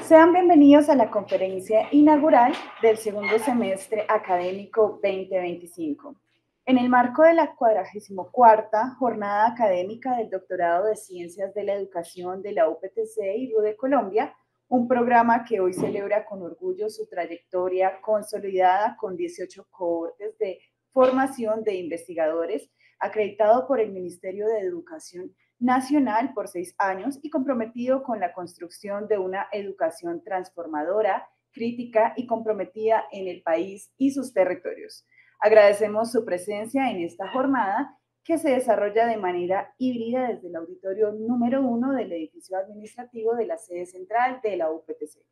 Sean bienvenidos a la conferencia inaugural del segundo semestre académico 2025. En el marco de la 44ª Jornada Académica del Doctorado de Ciencias de la Educación de la UPTC y RUDE Colombia, un programa que hoy celebra con orgullo su trayectoria consolidada con 18 cohortes de formación de investigadores, acreditado por el Ministerio de Educación Nacional por 6 años y comprometido con la construcción de una educación transformadora, crítica y comprometida en el país y sus territorios. Agradecemos su presencia en esta jornada que se desarrolla de manera híbrida desde el auditorio número 1 del edificio administrativo de la sede central de la UPTC,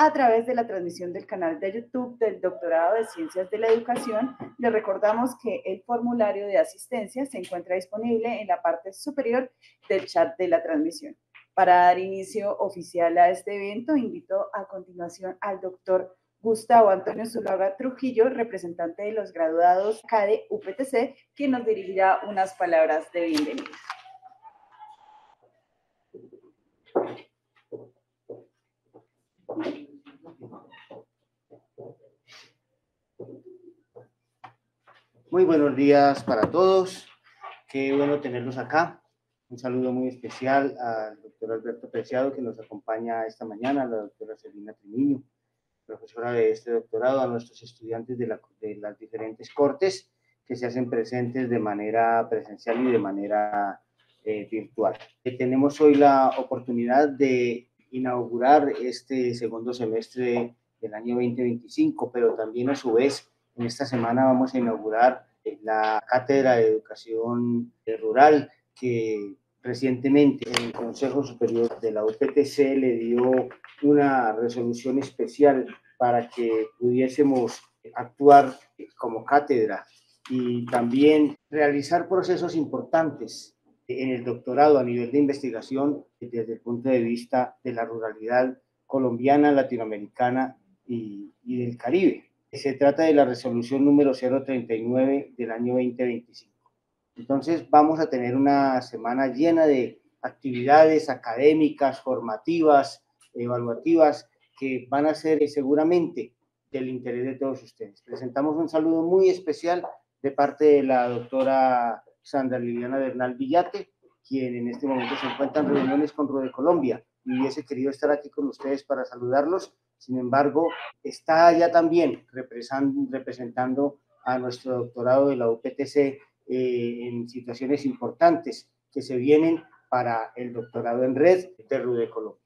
a través de la transmisión del canal de YouTube del Doctorado de Ciencias de la Educación. Les recordamos que el formulario de asistencia se encuentra disponible en la parte superior del chat de la transmisión. Para dar inicio oficial a este evento, invito a continuación al doctor Gustavo Antonio Zuluaga Trujillo, representante de los graduados CADE UPTC, quien nos dirigirá unas palabras de bienvenida. Muy buenos días para todos, qué bueno tenerlos acá. Un saludo muy especial al doctor Alberto Preciado, que nos acompaña esta mañana, a la doctora Celina Trimiño, profesora de este doctorado, a nuestros estudiantes de las diferentes cortes que se hacen presentes de manera presencial y de manera virtual. Tenemos hoy la oportunidad de inaugurar este segundo semestre del año 2025, pero también a su vez en esta semana vamos a inaugurar la Cátedra de Educación Rural que recientemente el Consejo Superior de la UPTC le dio una resolución especial para que pudiésemos actuar como cátedra y también realizar procesos importantes en el doctorado a nivel de investigación desde el punto de vista de la ruralidad colombiana, latinoamericana y del Caribe. Se trata de la resolución número 039 del año 2025. Entonces vamos a tener una semana llena de actividades académicas, formativas, evaluativas, que van a ser seguramente del interés de todos ustedes. Presentamos un saludo muy especial de parte de la doctora Sandra Liliana Bernal Villate, quien en este momento se encuentra en reuniones con RUDE Colombia y hubiese querido estar aquí con ustedes para saludarlos. Sin embargo, está allá también representando a nuestro doctorado de la UPTC en situaciones importantes que se vienen para el doctorado en red de RUDE Colombia.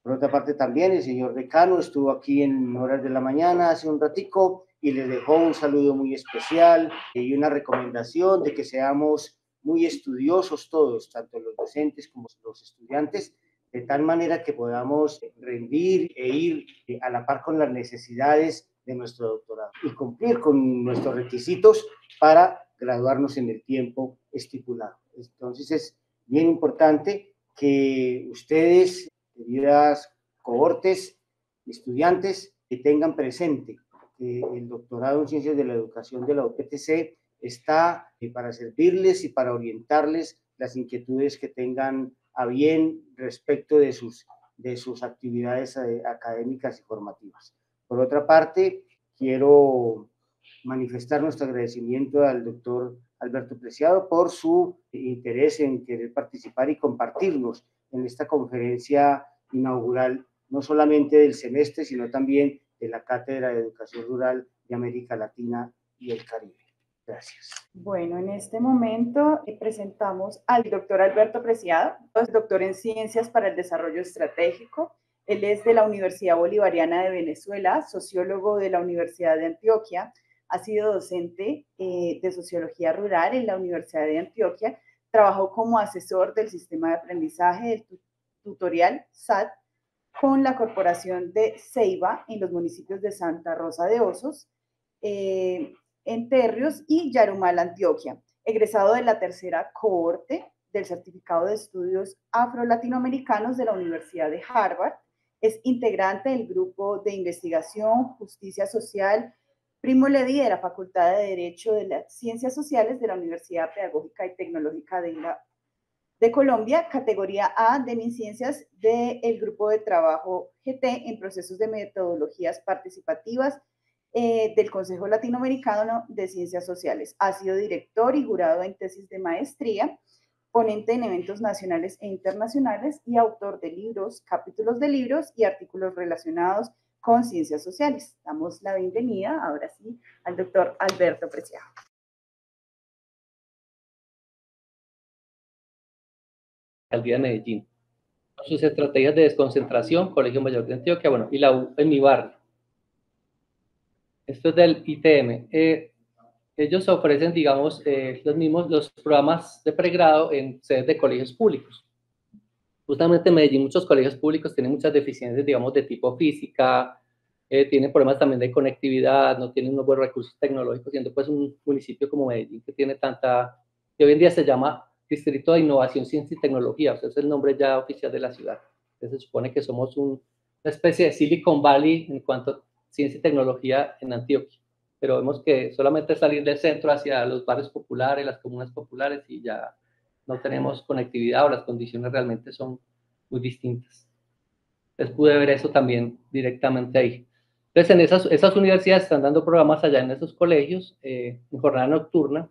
Por otra parte, también el señor decano estuvo aquí en horas de la mañana hace un ratico y les dejó un saludo muy especial y una recomendación de que seamos muy estudiosos todos, tanto los docentes como los estudiantes, de tal manera que podamos rendir e ir a la par con las necesidades de nuestro doctorado y cumplir con nuestros requisitos para graduarnos en el tiempo estipulado. Entonces es bien importante que ustedes, queridas cohortes, estudiantes, que tengan presente que el doctorado en Ciencias de la Educación de la UPTC está para servirles y para orientarles las inquietudes que tengan a bien respecto de sus actividades académicas y formativas. Por otra parte, quiero manifestar nuestro agradecimiento al doctor Alberto Preciado por su interés en querer participar y compartirnos en esta conferencia inaugural, no solamente del semestre, sino también de la Cátedra de Educación Rural de América Latina y el Caribe. Gracias. Bueno, en este momento presentamos al doctor Alberto Preciado, es doctor en Ciencias para el Desarrollo Estratégico. Él es de la Universidad Bolivariana de Venezuela, sociólogo de la Universidad de Antioquia, ha sido docente de Sociología Rural en la Universidad de Antioquia, trabajó como asesor del Sistema de Aprendizaje del Tutorial SAT con la Corporación de Ceiba en los municipios de Santa Rosa de Osos, en Terrios y Yarumal, Antioquia. Egresado de la tercera cohorte del Certificado de Estudios Afro-Latinoamericanos de la Universidad de Harvard. Es integrante del Grupo de Investigación, Justicia Social, Primo Levi de la Facultad de Derecho de las Ciencias Sociales de la Universidad Pedagógica y Tecnológica de de Colombia, categoría A de MinCiencias del Grupo de Trabajo GT en Procesos de Metodologías Participativas del Consejo Latinoamericano de Ciencias Sociales. Ha sido director y jurado en tesis de maestría, ponente en eventos nacionales e internacionales y autor de libros, capítulos de libros y artículos relacionados con ciencias sociales. Damos la bienvenida, ahora sí, al doctor Alberto Preciado. Alcaldía de Medellín. Sus estrategias de desconcentración, Colegio Mayor de Antioquia, bueno, y la U en mi barrio. Esto es del ITM. Ellos ofrecen, digamos, los programas de pregrado en sedes de colegios públicos. Justamente en Medellín muchos colegios públicos tienen muchas deficiencias, digamos, de tipo física, tienen problemas también de conectividad, no tienen unos buenos recursos tecnológicos, siendo pues un municipio como Medellín que tiene tanta, que hoy en día se llama Distrito de Innovación, Ciencia y Tecnología, o sea, es el nombre ya oficial de la ciudad. Entonces se supone que somos una especie de Silicon Valley en cuanto a ciencia y tecnología en Antioquia, pero vemos que solamente salir del centro hacia los barrios populares, las comunas populares y ya no tenemos conectividad o las condiciones realmente son muy distintas. Entonces pude ver eso también directamente ahí. Entonces en esas universidades están dando programas allá en esos colegios en jornada nocturna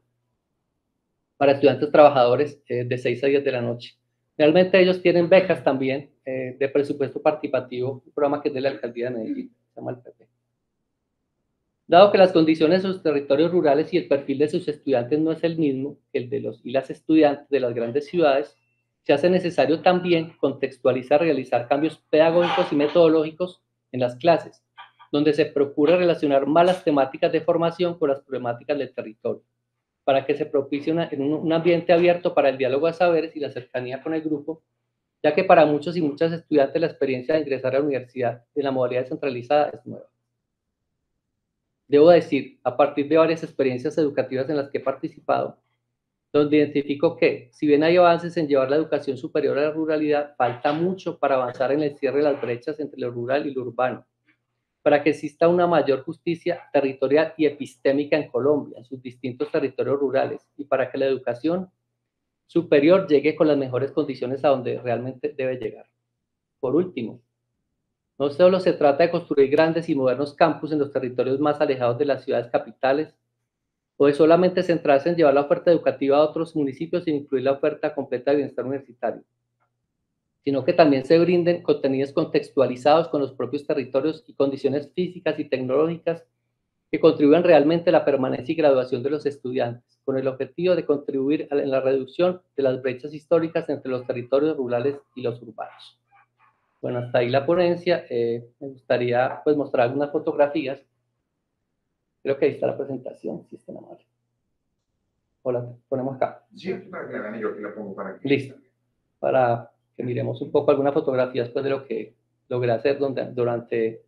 para estudiantes trabajadores de 6 a 10 de la noche. Realmente ellos tienen becas también de presupuesto participativo, un programa que es de la Alcaldía de Medellín, se llama el PP. Dado que las condiciones de sus territorios rurales y el perfil de sus estudiantes no es el mismo que el de los y las estudiantes de las grandes ciudades, se hace necesario también contextualizar, realizar cambios pedagógicos y metodológicos en las clases, donde se procura relacionar más las temáticas de formación con las problemáticas del territorio, para que se propicie un ambiente abierto para el diálogo de saberes y la cercanía con el grupo, ya que para muchos y muchas estudiantes la experiencia de ingresar a la universidad en la modalidad descentralizada es nueva. Debo decir, a partir de varias experiencias educativas en las que he participado, donde identifico que, si bien hay avances en llevar la educación superior a la ruralidad, falta mucho para avanzar en el cierre de las brechas entre lo rural y lo urbano, para que exista una mayor justicia territorial y epistémica en Colombia, en sus distintos territorios rurales, y para que la educación superior llegue con las mejores condiciones a donde realmente debe llegar. Por último, no solo se trata de construir grandes y modernos campus en los territorios más alejados de las ciudades capitales, o de solamente centrarse en llevar la oferta educativa a otros municipios sin incluir la oferta completa de bienestar universitario, sino que también se brinden contenidos contextualizados con los propios territorios y condiciones físicas y tecnológicas que contribuyan realmente a la permanencia y graduación de los estudiantes, con el objetivo de contribuir en la reducción de las brechas históricas entre los territorios rurales y los urbanos. Bueno, hasta ahí la ponencia. Me gustaría pues mostrar algunas fotografías. Creo que ahí está la presentación, si está en la mano. O la ponemos acá. Sí, para que la vean, yo aquí la pongo para aquí. Listo. Para que miremos un poco algunas fotografías pues, de lo que logré hacer durante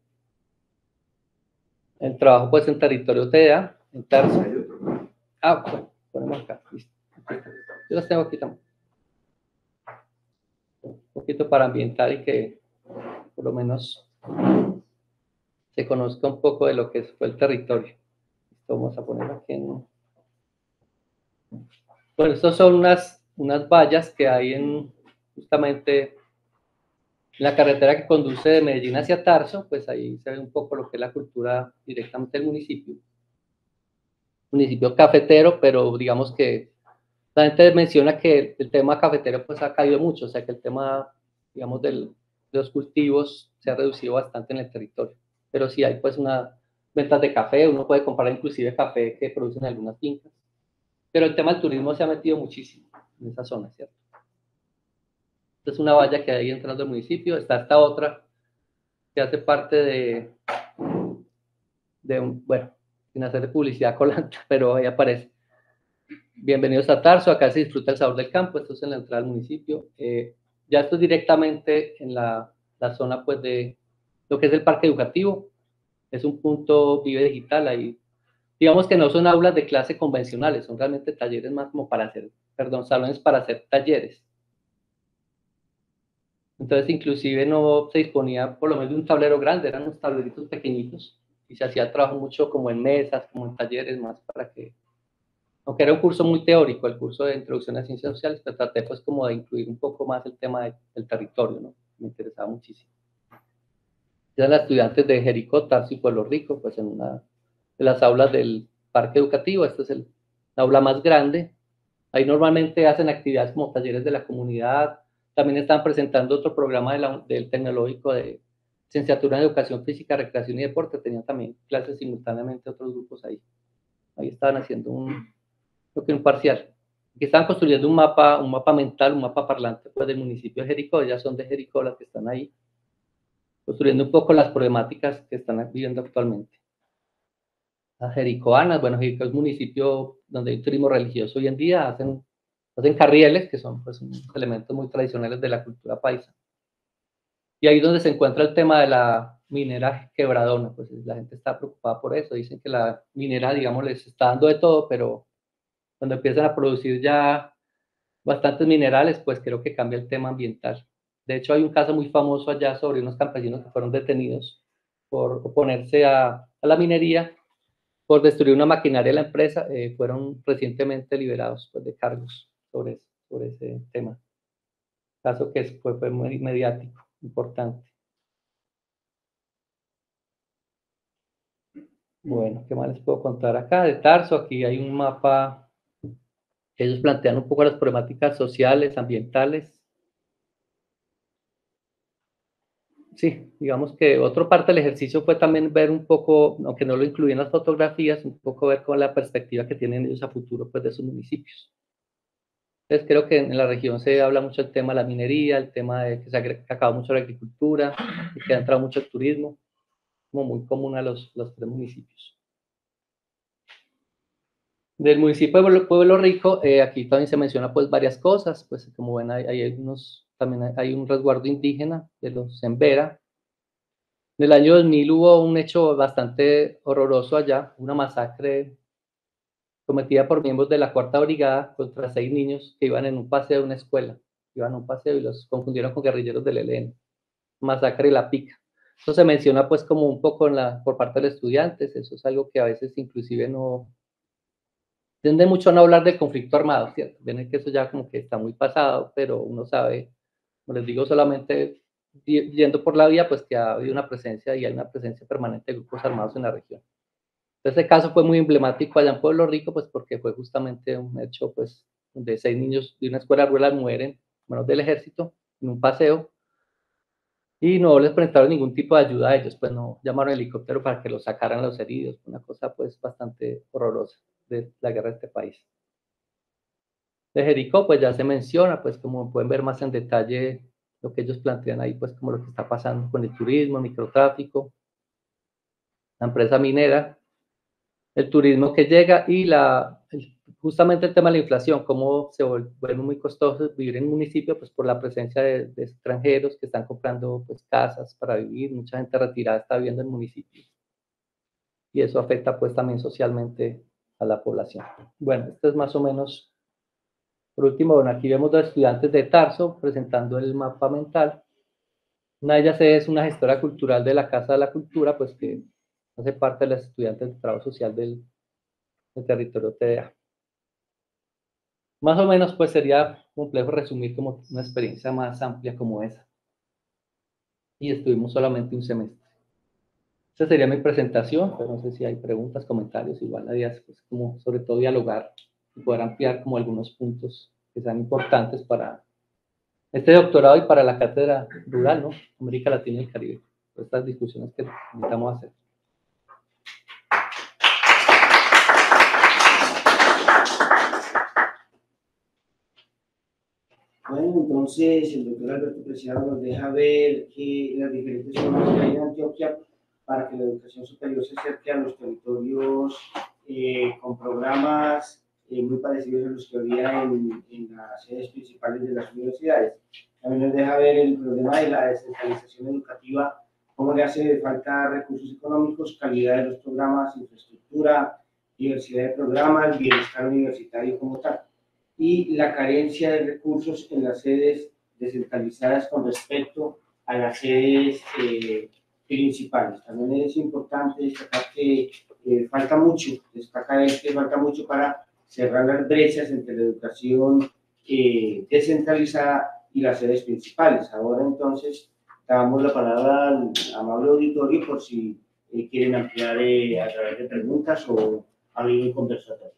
el trabajo pues, en territorio TEA, en Tarso. Bueno, ponemos acá. Listo. Yo las tengo aquí también. Un poquito para ambientar y que por lo menos se conozca un poco de lo que fue el territorio. Esto vamos a poner aquí en... Bueno, estas son unas vallas que hay justamente en la carretera que conduce de Medellín hacia Tarso, pues ahí se ve un poco lo que es la cultura directamente del municipio. Municipio cafetero, pero digamos que la gente menciona que el tema cafetero pues ha caído mucho, o sea que el tema, digamos, de los cultivos se ha reducido bastante en el territorio. Pero sí hay pues unas ventas de café, uno puede comprar inclusive café que producen algunas fincas. Pero el tema del turismo se ha metido muchísimo en esa zona, ¿cierto? Esta es una valla que hay entrando al municipio. Está esta otra que hace parte bueno, sin hacer publicidad colante, pero ahí aparece. Bienvenidos a Tarso, acá se disfruta el sabor del campo. Esto es en la entrada al municipio. Ya esto es directamente en la zona pues de lo que es el parque educativo. Es un punto Vive Digital ahí. Digamos que no son aulas de clase convencionales, son realmente talleres más como salones para hacer talleres. Entonces, inclusive no se disponía por lo menos de un tablero grande, eran unos tableritos pequeñitos y se hacía trabajo mucho como en mesas, como en talleres más para que aunque era un curso muy teórico, el curso de Introducción a Ciencias Sociales, pero traté pues como de incluir un poco más el tema del territorio, ¿no? Me interesaba muchísimo. Eran las estudiantes de Jericó, Tarso y Pueblo Rico, pues en una de las aulas del parque educativo. Esta es la aula más grande. Ahí normalmente hacen actividades como talleres de la comunidad. También están presentando otro programa del tecnológico de licenciatura en Educación Física, Recreación y Deporte. Tenían también clases simultáneamente otros grupos ahí. Ahí estaban haciendo creo que un parcial. Aquí estaban construyendo un mapa mental, un mapa parlante pues, del municipio de Jericó. Ya son de Jericó las que están ahí, construyendo un poco las problemáticas que están viviendo actualmente. Las jericoanas, bueno, Jericó es un municipio donde hay turismo religioso hoy en día, hacen carrieles, que son pues, elementos muy tradicionales de la cultura paisa. Y ahí es donde se encuentra el tema de la minera quebradona, pues la gente está preocupada por eso, dicen que la minera, digamos, les está dando de todo, pero cuando empiezan a producir ya bastantes minerales, pues creo que cambia el tema ambiental. De hecho, hay un caso muy famoso allá sobre unos campesinos que fueron detenidos por oponerse a la minería, por destruir una maquinaria de la empresa, fueron recientemente liberados pues, de cargos sobre ese tema. Caso que fue muy mediático, importante. Bueno, ¿qué más les puedo contar acá? De Tarso, aquí hay un mapa que ellos plantean un poco las problemáticas sociales, ambientales. Sí, digamos que otra parte del ejercicio fue también ver un poco, aunque no lo incluí en las fotografías, un poco ver con la perspectiva que tienen ellos a futuro pues, de sus municipios. Entonces creo que en la región se habla mucho del tema de la minería, el tema de que se ha acabado mucho la agricultura y que ha entrado mucho el turismo, como muy común a los 3 municipios. Del municipio de Pueblo Rico, aquí también se menciona pues varias cosas, pues como ven también hay un resguardo indígena de los Embera. En el año 2000 hubo un hecho bastante horroroso allá, una masacre cometida por miembros de la Cuarta Brigada contra 6 niños que iban en un paseo de una escuela. Iban a un paseo y los confundieron con guerrilleros del ELN. Masacre de La Pica. Eso se menciona pues como un poco por parte de los estudiantes, eso es algo que a veces inclusive no tiende mucho a no hablar del conflicto armado, ¿cierto? Ven que eso ya como que está muy pasado, pero uno sabe, como les digo, solamente yendo por la vía, pues que ha habido una presencia y hay una presencia permanente de grupos armados en la región. Este caso fue muy emblemático allá en Pueblo Rico, pues porque fue justamente un hecho, pues, donde 6 niños de una escuela rural mueren, manos del ejército, en un paseo, y no les presentaron ningún tipo de ayuda a ellos, pues no llamaron al helicóptero para que los sacaran los heridos, una cosa pues bastante horrorosa de la guerra de este país. De Jericó, pues ya se menciona, pues como pueden ver más en detalle lo que ellos plantean ahí, pues como lo que está pasando con el turismo, el microtráfico, la empresa minera, el turismo que llega y justamente el tema de la inflación, cómo se vuelve muy costoso vivir en un municipio, pues por la presencia de extranjeros que están comprando pues casas para vivir, mucha gente retirada está viviendo en municipios y eso afecta pues también socialmente a la población. Bueno, esto es más o menos, por último, bueno, aquí vemos 2 estudiantes de Tarso presentando el mapa mental. Una de ellas es una gestora cultural de la Casa de la Cultura, pues que hace parte de las estudiantes de trabajo social del territorio TDA. Más o menos, pues sería complejo resumir como una experiencia más amplia como esa. Y estuvimos solamente un semestre. Esa sería mi presentación, pero no sé si hay preguntas, comentarios, igual la idea es pues, como sobre todo dialogar y poder ampliar como algunos puntos que sean importantes para este doctorado y para la cátedra rural, ¿no? América Latina y el Caribe. Estas discusiones que necesitamos hacer. Bueno, entonces el doctor Alberto Preciado nos deja ver que las diferentes formas que hay en Antioquia para que la educación superior se acerque a los territorios con programas muy parecidos a los que había en las sedes principales de las universidades. También nos deja ver el problema de la descentralización educativa, cómo le hace falta recursos económicos, calidad de los programas, infraestructura, diversidad de programas, bienestar universitario como tal, y la carencia de recursos en las sedes descentralizadas con respecto a las sedes principales. También es importante destacar que falta mucho, para cerrar las brechas entre la educación descentralizada y las sedes principales. Ahora entonces damos la palabra al amable auditorio por si quieren ampliar a través de preguntas o abrir un conversatorio.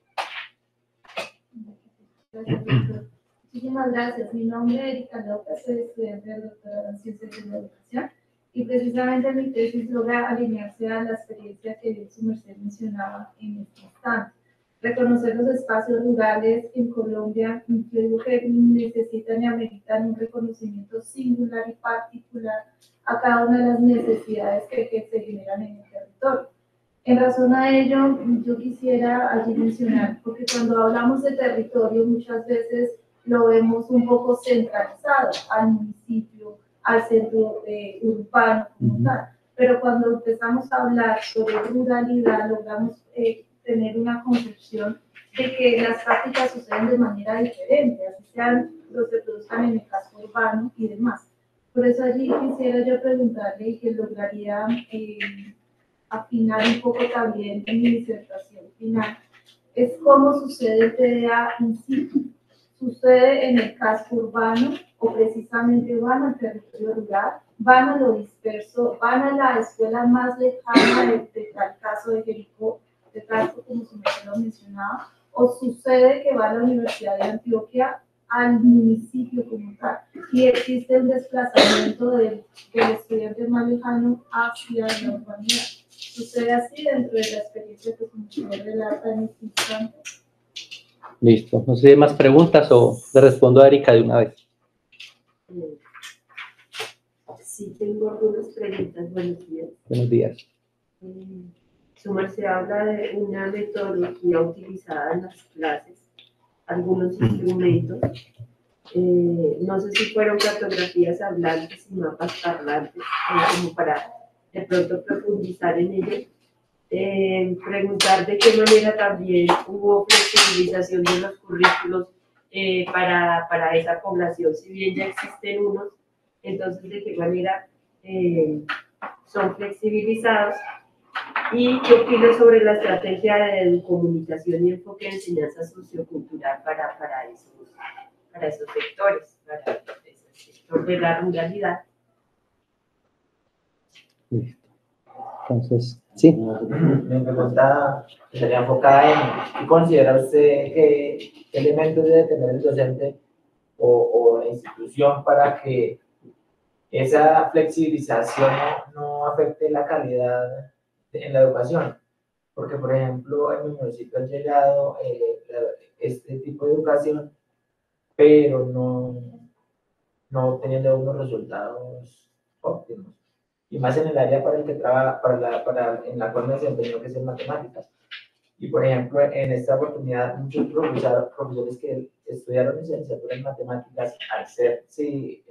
Muchísimas gracias. Mi nombre es Erika López, soy estudiante de doctorado en Ciencias de la Educación y precisamente mi tesis logra alinearse a la experiencia que su merced mencionaba en este instante. Reconocer los espacios rurales en Colombia, yo digo que necesitan y ameritan un reconocimiento singular y particular a cada una de las necesidades que se generan en el territorio. En razón a ello, yo quisiera allí mencionar, porque cuando hablamos de territorio muchas veces lo vemos un poco centralizado al municipio, al centro urbano como tal, pero cuando empezamos a hablar sobre ruralidad logramos tener una concepción de que las prácticas suceden de manera diferente, así sean los que produzcan en el casco urbano y demás. Por eso allí quisiera yo preguntarle y que lograría afinar un poco también en mi disertación final, es cómo sucede el TDA in situ. ¿Sucede en el casco urbano o precisamente van al territorio rural, van a lo disperso, van a la escuela más lejana de tal caso de Jericó, de Tasco, como su merced lo mencionaba, o sucede que va a la Universidad de Antioquia al municipio como tal, y existe un desplazamiento del estudiante más lejano hacia la urbanidad? ¿Sucede así dentro de la experiencia que su merced relata en este instante? Listo. No sé si hay más preguntas o le respondo a Erika de una vez. Sí, tengo algunas preguntas. Buenos días. Buenos días. Su merced habla de una metodología utilizada en las clases, algunos instrumentos. No sé si fueron cartografías hablantes y mapas parlantes, como para de pronto profundizar en ello. Preguntar de qué manera también hubo flexibilización de los currículos para esa población, si bien ya existen unos, entonces de qué manera son flexibilizados, y qué opina sobre la estrategia de comunicación y enfoque de enseñanza sociocultural para esos sectores, para ese sector de la ruralidad. Listo. Entonces, sí. Mi pregunta estaría enfocada en ¿qué considera usted qué elementos debe tener el docente o la institución para que esa flexibilización no afecte la calidad en la educación? Porque, por ejemplo, en mi municipio ha llegado este tipo de educación, pero no teniendo unos resultados óptimos. Y más en el área para el que trabaja, en la cual me desempeño, que es en matemáticas. Y por ejemplo, en esta oportunidad, muchos profesores que estudiaron licenciatura en matemáticas, al ser, sí,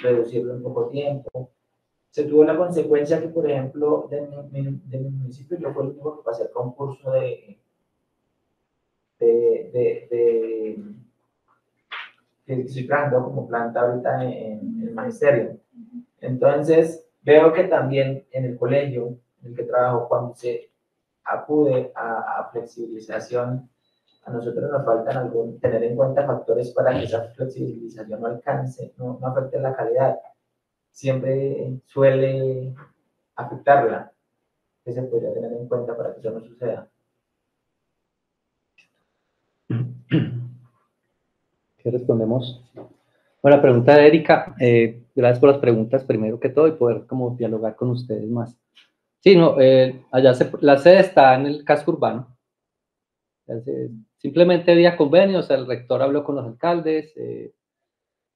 reducirlo en poco tiempo, se tuvo la consecuencia que, por ejemplo, de mi municipio, yo fui el único que pasé el concurso que estoy trabajando como planta ahorita en el magisterio. Entonces, veo que también en el colegio en el que trabajo, cuando se acude a flexibilización, a nosotros nos faltan tener en cuenta factores para que esa flexibilización no alcance, no afecte la calidad. Siempre suele afectarla. ¿Qué se podría tener en cuenta para que eso no suceda? ¿Qué respondemos? Bueno, la pregunta de Erika, gracias por las preguntas primero que todo y poder como dialogar con ustedes más. Sí, no, allá la sede está en el casco urbano. Simplemente vía convenios, el rector habló con los alcaldes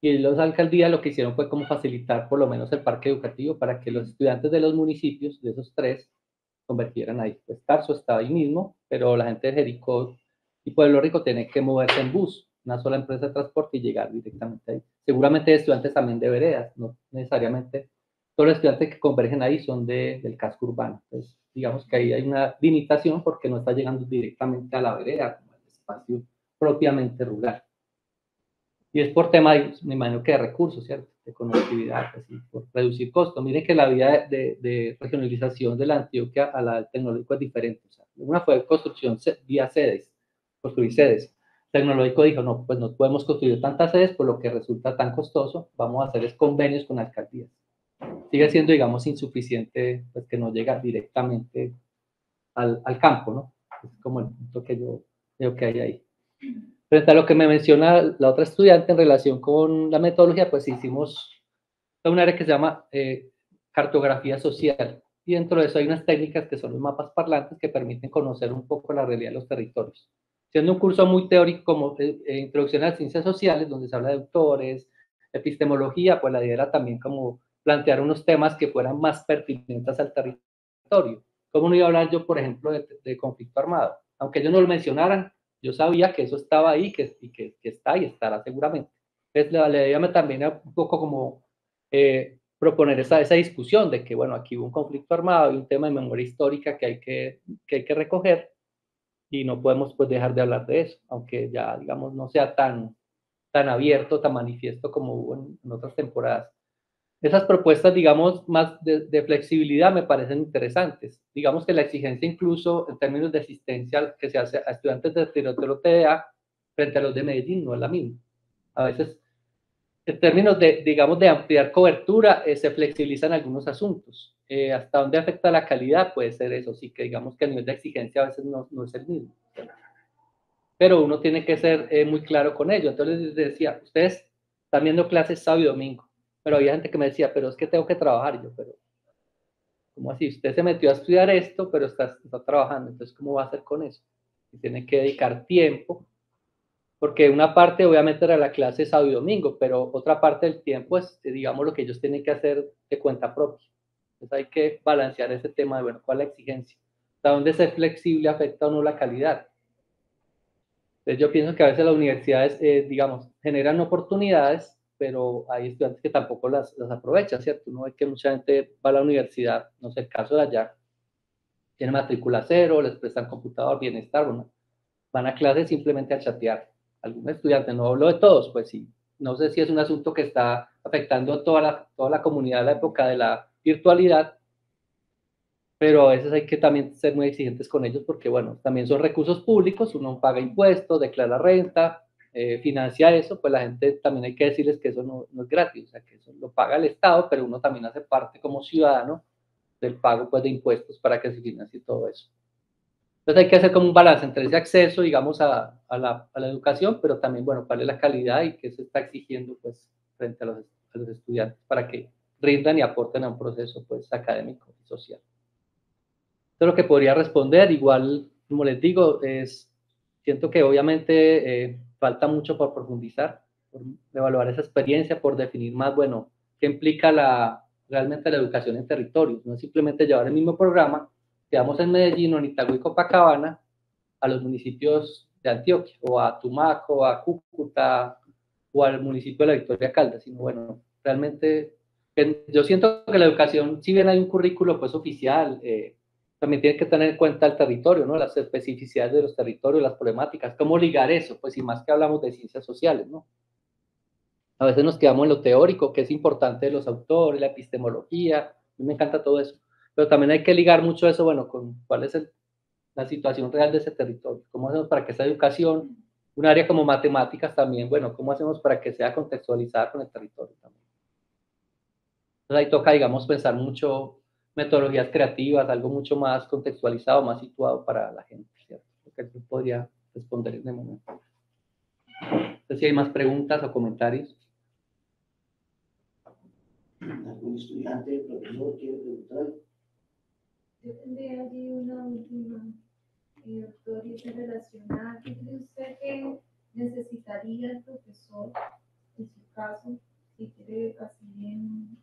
y los alcaldías lo que hicieron fue como facilitar por lo menos el parque educativo para que los estudiantes de los municipios, de esos tres, convertieran ahí. Pues Tarso está ahí mismo, pero la gente de Jericó y Pueblo Rico tiene que moverse en bus, una sola empresa de transporte y llegar directamente ahí. Seguramente estudiantes también de veredas, no necesariamente todos los estudiantes que convergen ahí son del casco urbano. Entonces, digamos que ahí hay una limitación porque no está llegando directamente a la vereda, como el espacio propiamente rural. Y es por tema, me imagino que de recursos, ¿cierto? De conectividad, así, por reducir costos. Miren que la vía de regionalización de la Antioquia a la del Tecnológico es diferente. O sea, una fue construcción vía sedes, construir sedes. Tecnológico dijo, no, pues no podemos construir tantas sedes por lo que resulta tan costoso, vamos a hacer convenios con alcaldías. Sigue siendo, digamos, insuficiente, pues que no llega directamente al campo, ¿no? Es como el punto que yo veo que hay ahí. Frente a lo que me menciona la otra estudiante en relación con la metodología, pues hicimos un área que se llama cartografía social, y dentro de eso hay unas técnicas que son los mapas parlantes que permiten conocer un poco la realidad de los territorios. Siendo un curso muy teórico como Introducción a las Ciencias Sociales, donde se habla de autores, epistemología, pues la idea era también como plantear unos temas que fueran más pertinentes al territorio. ¿Cómo no iba a hablar yo, por ejemplo, de conflicto armado? Aunque ellos no lo mencionaran, yo sabía que eso estaba ahí, que está y estará seguramente. Entonces, la idea también era un poco como proponer esa discusión de que, bueno, aquí hubo un conflicto armado y un tema de memoria histórica que hay que recoger, y no podemos pues dejar de hablar de eso, aunque ya, digamos, no sea tan abierto, tan manifiesto como hubo en otras temporadas. Esas propuestas, digamos, más de flexibilidad me parecen interesantes. Digamos que la exigencia incluso en términos de asistencia que se hace a estudiantes de territorio TDA frente a los de Medellín no es la misma. A veces, en términos de, digamos, de ampliar cobertura, se flexibilizan algunos asuntos. ¿Hasta dónde afecta la calidad? Puede ser eso, sí, que digamos que a nivel de exigencia a veces no es el mismo. Pero uno tiene que ser muy claro con ello. Entonces les decía, ustedes están viendo clases sábado y domingo, pero había gente que me decía, pero es que tengo que trabajar. Y yo, pero, ¿cómo así? Usted se metió a estudiar esto, pero está trabajando, entonces, ¿cómo va a hacer con eso? Y tiene que dedicar tiempo, porque una parte obviamente era la clase sábado y domingo, pero otra parte del tiempo es, digamos, lo que ellos tienen que hacer de cuenta propia. Entonces hay que balancear ese tema de, bueno, ¿cuál es la exigencia? ¿Hasta dónde ser flexible afecta o no la calidad? Entonces yo pienso que a veces las universidades, digamos, generan oportunidades, pero hay estudiantes que tampoco las aprovechan, ¿cierto? Uno ve que mucha gente va a la universidad, no sé, el caso de allá, tiene matrícula cero, les prestan computador, bienestar, bueno, van a clases simplemente a chatear. Algunos estudiantes, no hablo de todos, pues sí, no sé si es un asunto que está afectando a toda la comunidad en la época de la virtualidad, pero a veces hay que también ser muy exigentes con ellos porque, bueno, también son recursos públicos, uno paga impuestos, declara renta, financia eso, pues la gente también hay que decirles que eso no es gratis, o sea, que eso lo paga el Estado, pero uno también hace parte como ciudadano del pago pues de impuestos para que se financie todo eso. Entonces hay que hacer como un balance entre ese acceso, digamos, a la educación, pero también, bueno, cuál es la calidad y qué se está exigiendo pues frente a los estudiantes para que rindan y aporten a un proceso pues académico y social. Esto es lo que podría responder. Igual, como les digo, siento que obviamente falta mucho por profundizar, por evaluar esa experiencia, por definir más, bueno, qué implica realmente la educación en territorios. No es simplemente llevar el mismo programa que damos en Medellín, o en Itagüí y Copacabana a los municipios de Antioquia, o a Tumaco, a Cúcuta, o al municipio de La Victoria Caldas, sino bueno, realmente yo siento que la educación, si bien hay un currículo pues oficial, también tiene que tener en cuenta el territorio, ¿no? Las especificidades de los territorios, las problemáticas, cómo ligar eso, pues y más que hablamos de ciencias sociales, ¿no? A veces nos quedamos en lo teórico, que es importante de los autores, la epistemología, a mí me encanta todo eso, pero también hay que ligar mucho eso, bueno, con cuál es la situación real de ese territorio, cómo hacemos para que esa educación, un área como matemáticas también, bueno, cómo hacemos para que sea contextualizada con el territorio también. Entonces ahí toca, digamos, pensar mucho metodologías creativas, algo mucho más contextualizado, más situado para la gente, ¿cierto? Lo que yo podría responder en el momento. Entonces, si hay más preguntas o comentarios. ¿Algún estudiante, profesor, quiere preguntar? Yo tendría allí una última, doctor, y se relaciona. ¿Qué cree usted que necesitaría el profesor, en su caso, si quiere así bien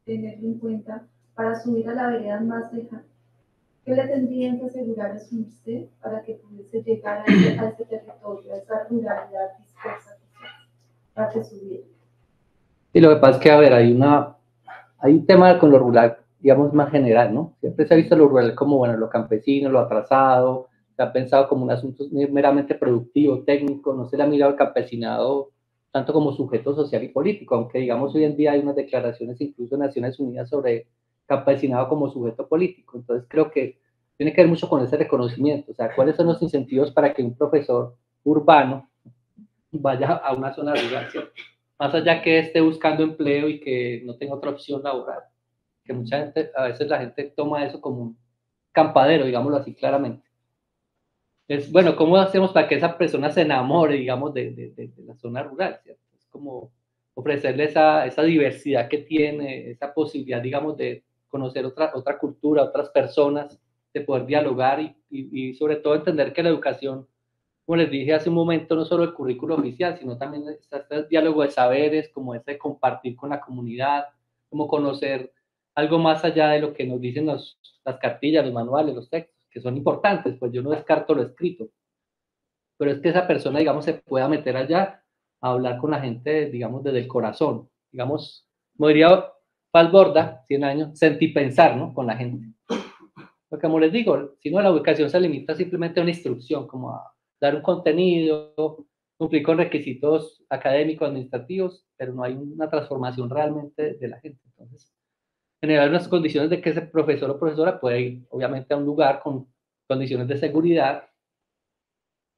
tenerlo en cuenta, para subir a la vereda más lejana? ¿Qué le tendrían que asegurar a su usted para que pudiese llegar a ese territorio, a esa ruralidad dispersa, para que subiera? Y lo que pasa es que, a ver, hay un tema con lo rural, digamos, más general, ¿no? Siempre se ha visto lo rural como, bueno, lo campesino, lo atrasado, se ha pensado como un asunto meramente productivo, técnico, no se le ha mirado al campesinado tanto como sujeto social y político, aunque, digamos, hoy en día hay unas declaraciones incluso en Naciones Unidas sobre campesinado como sujeto político. Entonces, creo que tiene que ver mucho con ese reconocimiento, o sea, cuáles son los incentivos para que un profesor urbano vaya a una zona rural, ¿cierto? Más allá que esté buscando empleo y que no tenga otra opción laboral, que mucha gente, a veces la gente toma eso como un campadero, digámoslo así claramente. Es, bueno, ¿cómo hacemos para que esa persona se enamore, digamos, de la zona rural, ¿cierto? Es como ofrecerle esa diversidad que tiene, esa posibilidad, digamos, de conocer otra cultura, otras personas, de poder dialogar y sobre todo entender que la educación, como les dije hace un momento, no solo el currículo oficial, sino también este diálogo de saberes, como ese compartir con la comunidad, como conocer algo más allá de lo que nos dicen las cartillas, los manuales, los textos, que son importantes, pues yo no descarto lo escrito, pero es que esa persona, digamos, se pueda meter allá a hablar con la gente, digamos, desde el corazón, digamos, como diría Paz Borda, 100 años, sentir pensar, ¿no? Con la gente. Porque como les digo, si no, la educación se limita simplemente a una instrucción, como a dar un contenido, cumplir con requisitos académicos, administrativos, pero no hay una transformación realmente de la gente. Entonces, generar unas condiciones de que ese profesor o profesora pueda ir, obviamente, a un lugar con condiciones de seguridad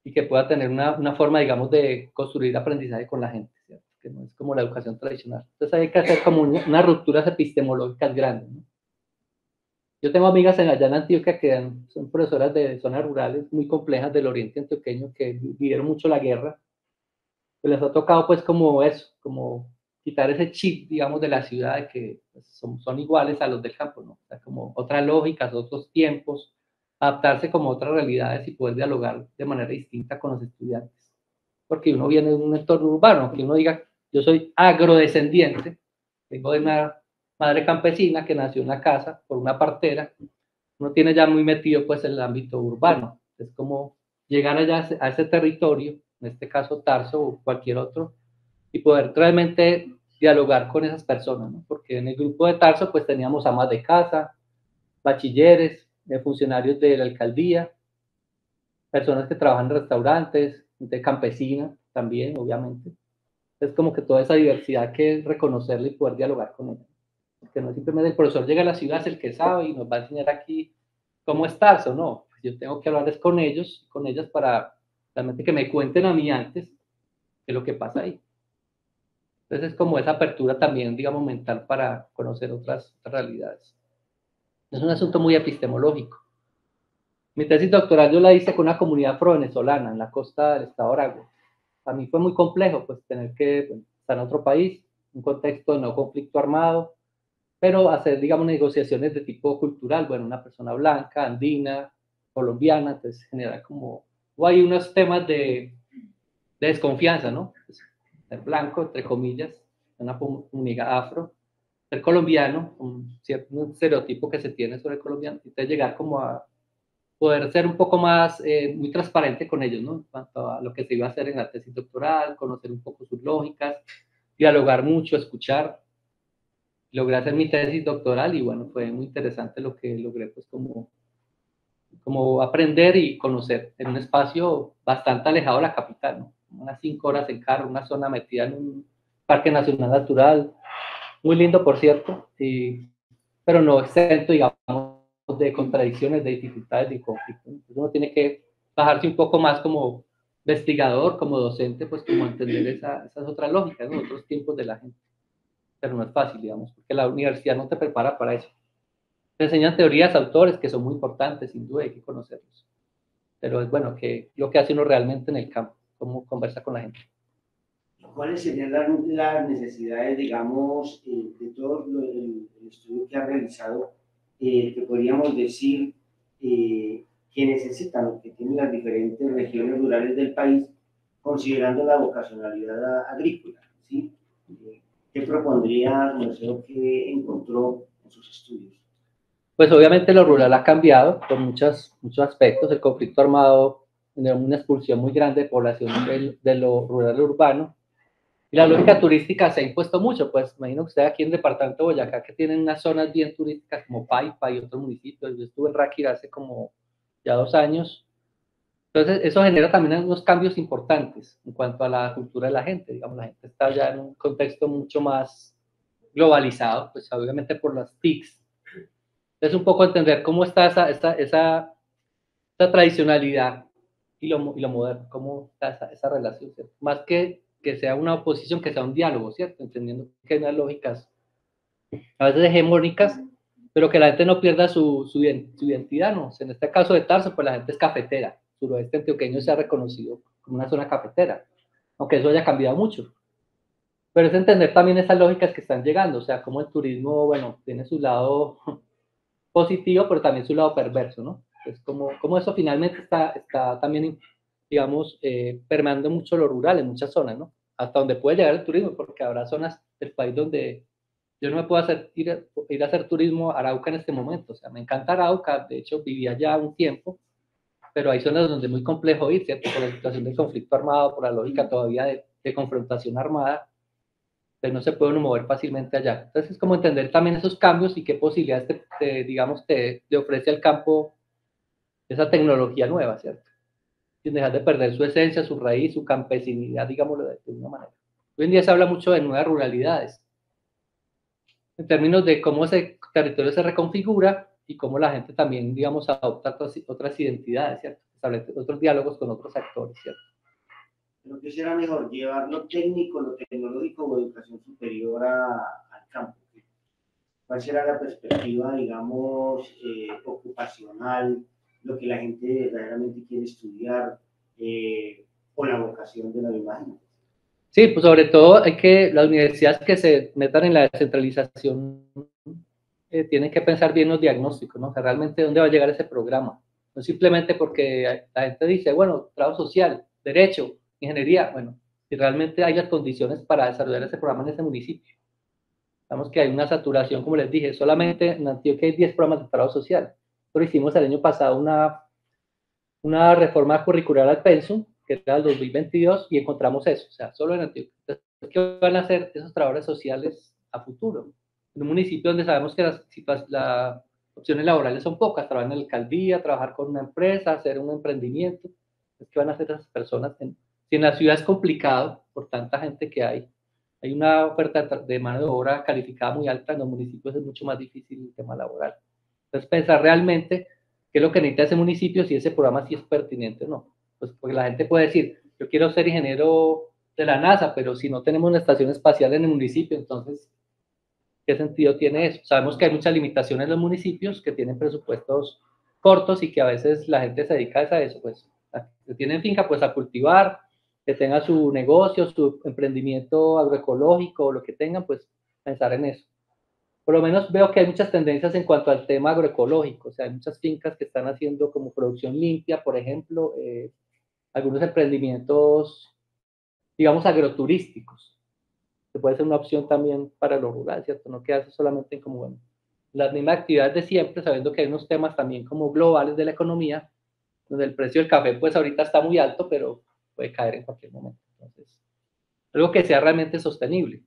y que pueda tener una forma, digamos, de construir aprendizaje con la gente, ¿cierto? Que no es como la educación tradicional. Entonces hay que hacer como unas rupturas epistemológicas grandes, ¿no? Yo tengo amigas allá en Antioquia que son profesoras de zonas rurales muy complejas del oriente antioqueño que vivieron mucho la guerra. Pues les ha tocado pues como eso, como quitar ese chip, digamos, de la ciudad de que pues, son iguales a los del campo, ¿no? O sea, como otras lógicas, otros tiempos, adaptarse como a otras realidades y poder dialogar de manera distinta con los estudiantes. Porque uno viene de un entorno urbano, que uno diga, yo soy agrodescendiente, vengo de una madre campesina que nació en la casa por una partera, uno tiene ya muy metido pues el ámbito urbano. Es como llegar allá a ese territorio, en este caso Tarso o cualquier otro, y poder realmente dialogar con esas personas, ¿no? Porque en el grupo de Tarso pues teníamos amas de casa, bachilleres, funcionarios de la alcaldía, personas que trabajan en restaurantes, de campesina también, obviamente. Es como que toda esa diversidad que reconocerla y poder dialogar con ella. Que no es simplemente el profesor llega a la ciudad, es el que sabe y nos va a enseñar aquí cómo estás o no. Pues yo tengo que hablarles con ellos, con ellas para realmente que me cuenten a mí antes qué es lo que pasa ahí. Entonces es como esa apertura también, digamos, mental para conocer otras realidades. Es un asunto muy epistemológico. Mi tesis doctoral yo la hice con una comunidad afro-venezolana en la costa del estado de Aragua. A mí fue muy complejo pues tener que estar en otro país, un contexto de no conflicto armado, pero hacer, digamos, negociaciones de tipo cultural, bueno, una persona blanca, andina, colombiana, entonces genera como, o hay unos temas de desconfianza, ¿no? Pues, ser blanco, entre comillas, una comunidad afro, ser colombiano, un estereotipo que se tiene sobre el colombiano, entonces llegar como a poder ser un poco más, muy transparente con ellos, ¿no? En cuanto a lo que se iba a hacer en la tesis doctoral, conocer un poco sus lógicas, dialogar mucho, escuchar. Logré hacer mi tesis doctoral y bueno, fue muy interesante lo que logré, pues como aprender y conocer en un espacio bastante alejado de la capital, ¿no? Unas 5 horas en carro, una zona metida en un parque nacional natural, muy lindo por cierto, pero no exento, digamos, de contradicciones, de dificultades, de conflictos. Entonces uno tiene que bajarse un poco más como investigador, como docente, pues como entender esas otras lógicas, ¿no? Otros tiempos de la gente. Pero no es fácil, digamos, porque la universidad no te prepara para eso. Te enseñan teorías, autores que son muy importantes, sin duda, hay que conocerlos. Pero es bueno que lo que hace uno realmente en el campo, cómo conversa con la gente. ¿Cuáles serían las necesidades, digamos, de todo el estudio que ha realizado, que podríamos decir que necesitan o que tienen las diferentes regiones rurales del país, considerando la vocacionalidad agrícola? ¿Sí? ¿Qué propondría Marcelo que encontró en sus estudios? Pues obviamente lo rural ha cambiado por muchos aspectos. El conflicto armado generó una expulsión muy grande de población de lo rural al urbano. Y la lógica turística se ha impuesto mucho, pues imagino que usted aquí en el departamento de Boyacá, que tienen unas zonas bien turísticas como Paipa y otros municipios. Yo estuve en Ráquira hace como ya 2 años. Entonces, eso genera también unos cambios importantes en cuanto a la cultura de la gente. Digamos, la gente está ya en un contexto mucho más globalizado, pues obviamente por las TICs, Es un poco entender cómo está esa tradicionalidad y lo moderno, cómo está esa relación, ¿cierto? Más que sea una oposición, que sea un diálogo, ¿cierto? Entendiendo que hay unas lógicas a veces hegemónicas, pero que la gente no pierda su identidad, ¿no? En este caso de Tarso, pues la gente es cafetera. Suroeste antioqueño se ha reconocido como una zona cafetera, aunque eso haya cambiado mucho. Pero es entender también esas lógicas que están llegando, o sea, como el turismo, bueno, tiene su lado positivo, pero también su lado perverso, ¿no? Es como eso finalmente está también, digamos, permeando mucho lo rural en muchas zonas, ¿no? Hasta donde puede llegar el turismo, porque habrá zonas del país donde yo no me puedo ir a hacer turismo a Arauca en este momento. O sea, me encanta Arauca, de hecho viví allá un tiempo, pero hay zonas donde es muy complejo ir, ¿cierto? Por la situación del conflicto armado, por la lógica todavía de confrontación armada, pues no se puede uno mover fácilmente allá. Entonces es como entender también esos cambios y qué posibilidades digamos, te ofrece al campo esa tecnología nueva, ¿cierto? Sin dejar de perder su esencia, su raíz, su campesinidad, digámoslo de una manera. Hoy en día se habla mucho de nuevas ruralidades, en términos de cómo ese territorio se reconfigura y cómo la gente también, digamos, adopta otras identidades, ¿cierto? Establece otros diálogos con otros actores, ¿cierto? Pero ¿qué será mejor, llevar lo técnico, lo tecnológico o educación superior al campo? ¿Cuál será la perspectiva, digamos, ocupacional, lo que la gente verdaderamente quiere estudiar, o la vocación de la imagen? Sí, pues sobre todo hay que las universidades que se metan en la descentralización tienen que pensar bien los diagnósticos, ¿no? O sea, realmente dónde va a llegar ese programa. No simplemente porque la gente dice, bueno, trabajo social, derecho, ingeniería, bueno, si realmente hay las condiciones para desarrollar ese programa en ese municipio. Digamos que hay una saturación, como les dije, solamente en Antioquia hay 10 programas de trabajo social. Pero hicimos el año pasado una reforma curricular al pensum, que era el 2022, y encontramos eso, o sea, solo en Antioquia. Entonces, ¿qué van a hacer esos trabajadores sociales a futuro? En un municipio donde sabemos que las opciones laborales son pocas, trabajar en la alcaldía, trabajar con una empresa, hacer un emprendimiento. ¿Qué van a hacer esas personas? Si en la ciudad es complicado, por tanta gente que hay una oferta de mano de obra calificada muy alta, en los municipios es mucho más difícil el tema laboral. Entonces, pensar realmente qué es lo que necesita ese municipio, si ese programa sí es pertinente o no. Pues porque la gente puede decir, yo quiero ser ingeniero de la NASA, pero si no tenemos una estación espacial en el municipio, entonces, ¿qué sentido tiene eso? Sabemos que hay muchas limitaciones en los municipios que tienen presupuestos cortos y que a veces la gente se dedica a eso, pues, que tienen finca, pues a cultivar, que tenga su negocio, su emprendimiento agroecológico, o lo que tengan, pues pensar en eso. Por lo menos veo que hay muchas tendencias en cuanto al tema agroecológico, o sea, hay muchas fincas que están haciendo como producción limpia, por ejemplo, algunos emprendimientos, digamos, agroturísticos, que puede ser una opción también para lo rural, ¿cierto? No quedarse solamente en como, bueno, las mismas actividades de siempre, sabiendo que hay unos temas también como globales de la economía, donde el precio del café, pues ahorita está muy alto, pero puede caer en cualquier momento. Entonces, algo que sea realmente sostenible.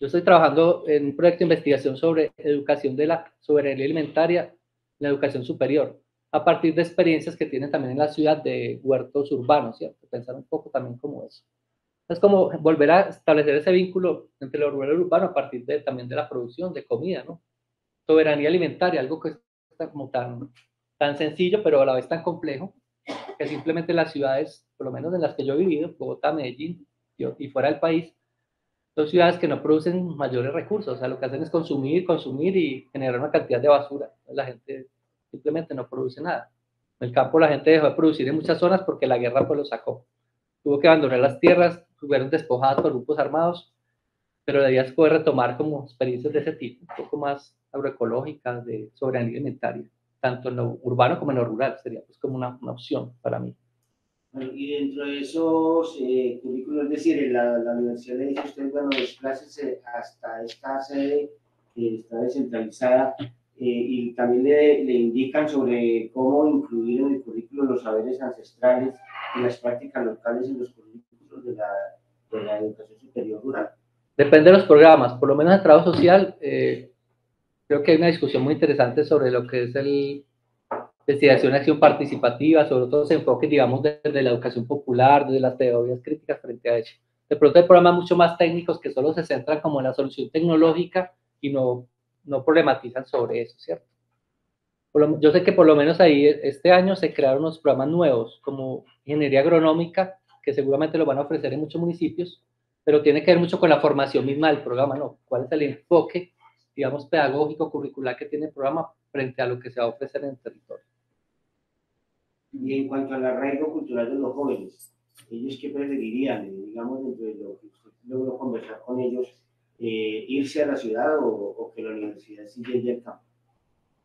Yo estoy trabajando en un proyecto de investigación sobre educación de la soberanía alimentaria en la educación superior, a partir de experiencias que tienen también en la ciudad de huertos urbanos, ¿cierto? Pensar un poco también como eso. Es como volver a establecer ese vínculo entre lo rural y lo urbano a partir también de la producción de comida, ¿no? Soberanía alimentaria, algo que está como tan sencillo, pero a la vez tan complejo, que simplemente las ciudades, por lo menos en las que yo he vivido, Bogotá, Medellín y fuera del país, son ciudades que no producen mayores recursos, o sea, lo que hacen es consumir y generar una cantidad de basura. La gente simplemente no produce nada. En el campo la gente dejó de producir en muchas zonas porque la guerra pues lo sacó. Tuvo que abandonar las tierras, fueron despojadas por grupos armados, pero la idea es poder retomar como experiencias de ese tipo, un poco más agroecológicas, de soberanía alimentaria, tanto en lo urbano como en lo rural, sería pues como una opción para mí. Bueno, y dentro de esos currículos, es decir, en la universidad le dice a usted, bueno, las clases hasta esta sede que está descentralizada, y también le indican sobre cómo incluir en el currículo los saberes ancestrales y las prácticas locales en los currículos de la educación superior rural. Depende de los programas, por lo menos en trabajo social, creo que hay una discusión muy interesante sobre lo que es investigación y acción participativa, sobre todo se enfoque, digamos, desde la educación popular, desde las pedagogías críticas frente a eso. De pronto hay programas mucho más técnicos que solo se centran como en la solución tecnológica y no no problematizan sobre eso, ¿cierto? Yo sé que por lo menos ahí este año se crearon unos programas nuevos, como ingeniería agronómica, que seguramente lo van a ofrecer en muchos municipios, pero tiene que ver mucho con la formación misma del programa, ¿no? ¿Cuál es el enfoque, digamos, pedagógico, curricular que tiene el programa frente a lo que se va a ofrecer en el territorio? Y en cuanto al arraigo cultural de los jóvenes, ¿ellos qué preferirían? Digamos, dentro de lo que usted logró conversar con ellos, irse a la ciudad o que la universidad siga allí al campo.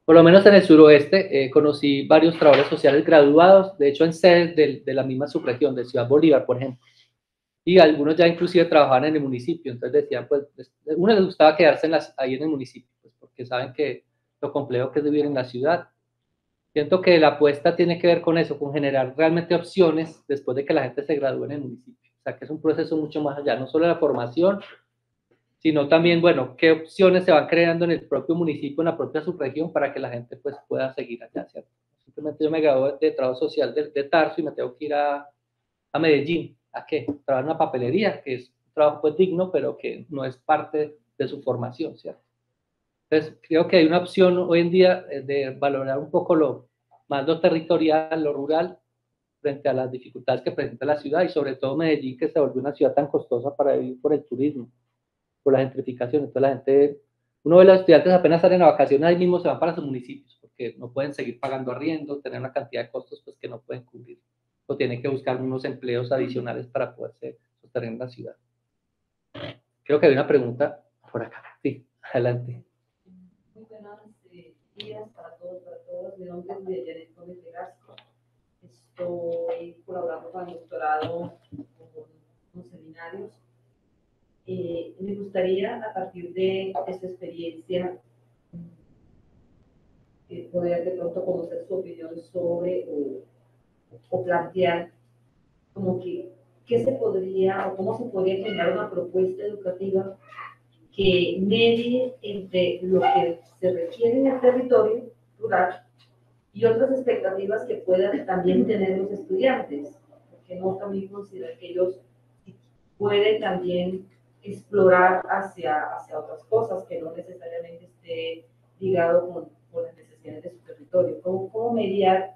Por lo menos en el suroeste conocí varios trabajadores sociales graduados, de hecho en sedes de la misma subregión, de Ciudad Bolívar, por ejemplo. Y algunos ya inclusive trabajaban en el municipio, entonces decían, pues, uno les gustaba quedarse ahí en el municipio, pues, porque saben que lo complejo que es vivir en la ciudad. Siento que la apuesta tiene que ver con eso, con generar realmente opciones después de que la gente se gradúe en el municipio. O sea, que es un proceso mucho más allá, no solo de la formación, sino también, bueno, qué opciones se van creando en el propio municipio, en la propia subregión, para que la gente pues pueda seguir allá, ¿cierto? Simplemente yo me gradué de trabajo social de Tarso y me tengo que ir a Medellín. ¿A qué? Trabajar en una papelería, que es un trabajo pues digno, pero que no es parte de su formación, ¿cierto? Entonces, creo que hay una opción hoy en día de valorar un poco más lo territorial, lo rural, frente a las dificultades que presenta la ciudad, y sobre todo Medellín, que se volvió una ciudad tan costosa para vivir por el turismo, por la gentrificación. Entonces la gente, uno de los estudiantes apenas salen a vacaciones, ahí mismo se van para sus municipios, porque no pueden seguir pagando arriendo, tener una cantidad de costos pues, que no pueden cubrir, o tienen que buscar unos empleos adicionales para poderse sostener en la ciudad. Creo que hay una pregunta por acá. Sí, adelante. Muy buenos días para todos. Mi nombre es Janet Gómez de Gasco. Estoy colaborando con el doctorado con seminarios. Me gustaría, a partir de esta experiencia, poder de pronto conocer su opinión sobre o plantear como que qué se podría o cómo se podría generar una propuesta educativa que medie entre lo que se requiere en el territorio rural y otras expectativas que puedan también tener los estudiantes, porque no también considerar que ellos pueden también explorar hacia otras cosas que no necesariamente esté ligado con las necesidades de su territorio. ¿Cómo mediar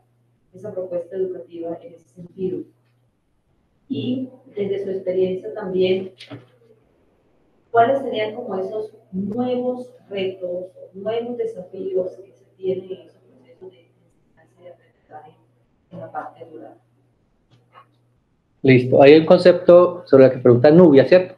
esa propuesta educativa en ese sentido? Y desde su experiencia también, ¿cuáles serían como esos nuevos retos, nuevos desafíos que se tienen en esos procesos de enseñanza y aprendizaje en la parte rural? Listo, hay un concepto sobre el que pregunta Nubia, ¿cierto?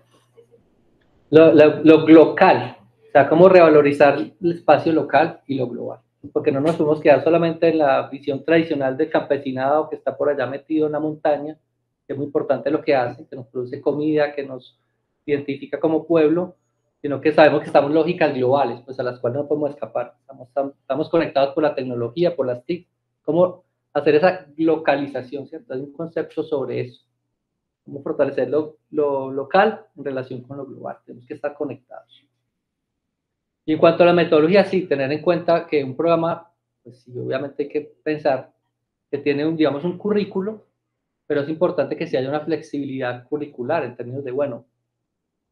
Lo local, o sea, cómo revalorizar el espacio local y lo global, porque no nos podemos quedar solamente en la visión tradicional del campesinado que está por allá metido en la montaña, que es muy importante lo que hace, que nos produce comida, que nos identifica como pueblo, sino que sabemos que estamos en lógicas globales, pues a las cuales no podemos escapar. Estamos conectados por la tecnología, por las TIC. ¿Cómo hacer esa localización, cierto? Hay un concepto sobre eso. Cómo fortalecer lo local en relación con lo global. Tenemos que estar conectados. Y en cuanto a la metodología, sí, tener en cuenta que un programa, pues sí, obviamente hay que pensar que tiene digamos, un currículo, pero es importante que sí haya una flexibilidad curricular en términos de, bueno,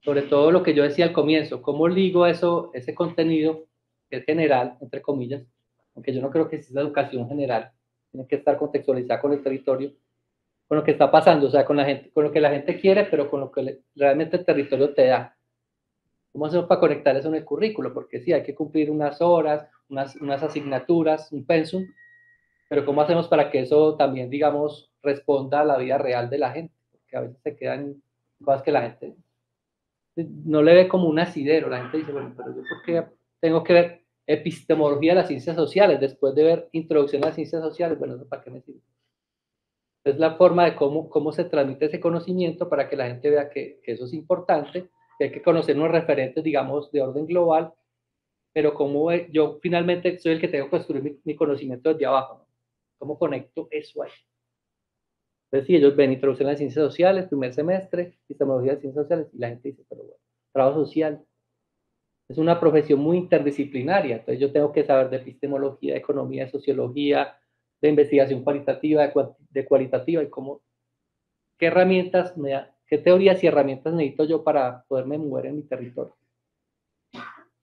sobre todo lo que yo decía al comienzo, cómo ligo ese contenido que es general, entre comillas, aunque yo no creo que sea educación general, tiene que estar contextualizada con el territorio, con lo que está pasando, o sea, con lo que la gente quiere, pero con lo que realmente el territorio te da. ¿Cómo hacemos para conectar eso en el currículo? Porque sí, hay que cumplir unas horas, unas asignaturas, un pensum, pero ¿cómo hacemos para que eso también, digamos, responda a la vida real de la gente? Porque a veces se quedan cosas que la gente no le ve como un asidero. La gente dice, bueno, pero yo ¿por qué tengo que ver epistemología de las ciencias sociales después de ver introducción a las ciencias sociales? Bueno, ¿eso para qué me sirve? Es la forma de cómo se transmite ese conocimiento para que la gente vea que eso es importante, que hay que conocer unos referentes, digamos, de orden global, pero como yo finalmente soy el que tengo que construir mi conocimiento desde abajo, ¿no? ¿Cómo conecto eso ahí? Entonces, si ellos ven introducción a las ciencias sociales, primer semestre, epistemología de ciencias sociales, y la gente dice, pero bueno, trabajo social es una profesión muy interdisciplinaria, entonces yo tengo que saber de epistemología, de economía, de sociología, de investigación cualitativa, de cualitativa, y qué herramientas qué teorías y herramientas necesito yo para poderme mover en mi territorio.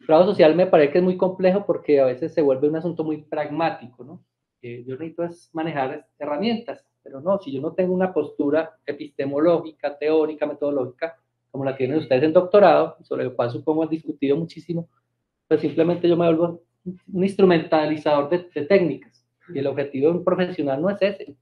trabajo social me parece que es muy complejo porque a veces se vuelve un asunto muy pragmático, ¿no? Yo necesito es manejar herramientas, pero no, si yo no tengo una postura epistemológica, teórica, metodológica, como la tienen ustedes en doctorado, sobre el cual supongo han discutido muchísimo, pues simplemente yo me vuelvo un instrumentalizador de técnicas. Y el objetivo de un profesional no es ese.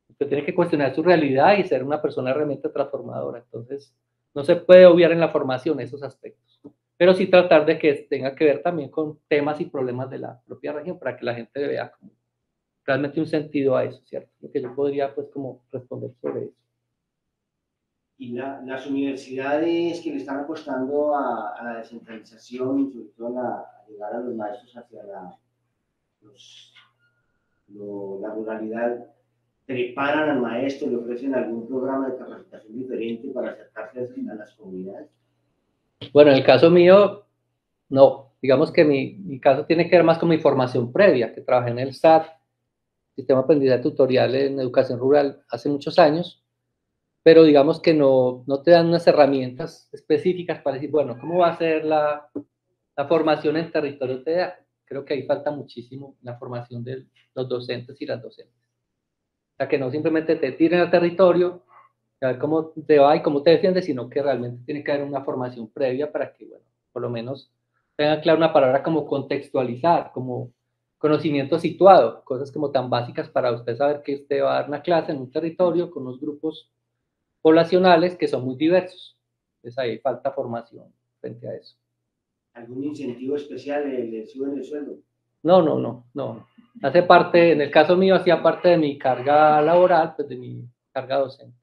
Usted tiene que cuestionar su realidad y ser una persona realmente transformadora. Entonces, no se puede obviar en la formación esos aspectos. Pero sí tratar de que tenga que ver también con temas y problemas de la propia región para que la gente vea como realmente un sentido a eso, ¿cierto? Lo que yo podría, pues, como responder sobre eso. Y las universidades que le están apostando a la descentralización y sobre todo a llegar a los maestros hacia la ruralidad, preparan al maestro, le ofrecen algún programa de capacitación diferente para acercarse a las comunidades. Bueno, en el caso mío, no. Digamos que mi caso tiene que ver más con mi formación previa, que trabajé en el SAT, Sistema de Aprendizaje Tutorial en Educación Rural, hace muchos años, pero digamos que no te dan unas herramientas específicas para decir, bueno, ¿cómo va a ser la formación en territorio TDA? Creo que ahí falta muchísimo la formación de los docentes y las docentes. O sea, que no simplemente te tiren al territorio, a ver cómo te va y cómo te defiendes, sino que realmente tiene que haber una formación previa para que, bueno, por lo menos tenga clara una palabra como contextualizar, como conocimiento situado, cosas como tan básicas para usted saber que usted va a dar una clase en un territorio con unos grupos poblacionales que son muy diversos. Entonces ahí falta formación frente a eso. ¿Algún incentivo especial le suben el sueldo? No. Hace parte, en el caso mío, hacía parte de mi carga laboral, pues de mi carga docente.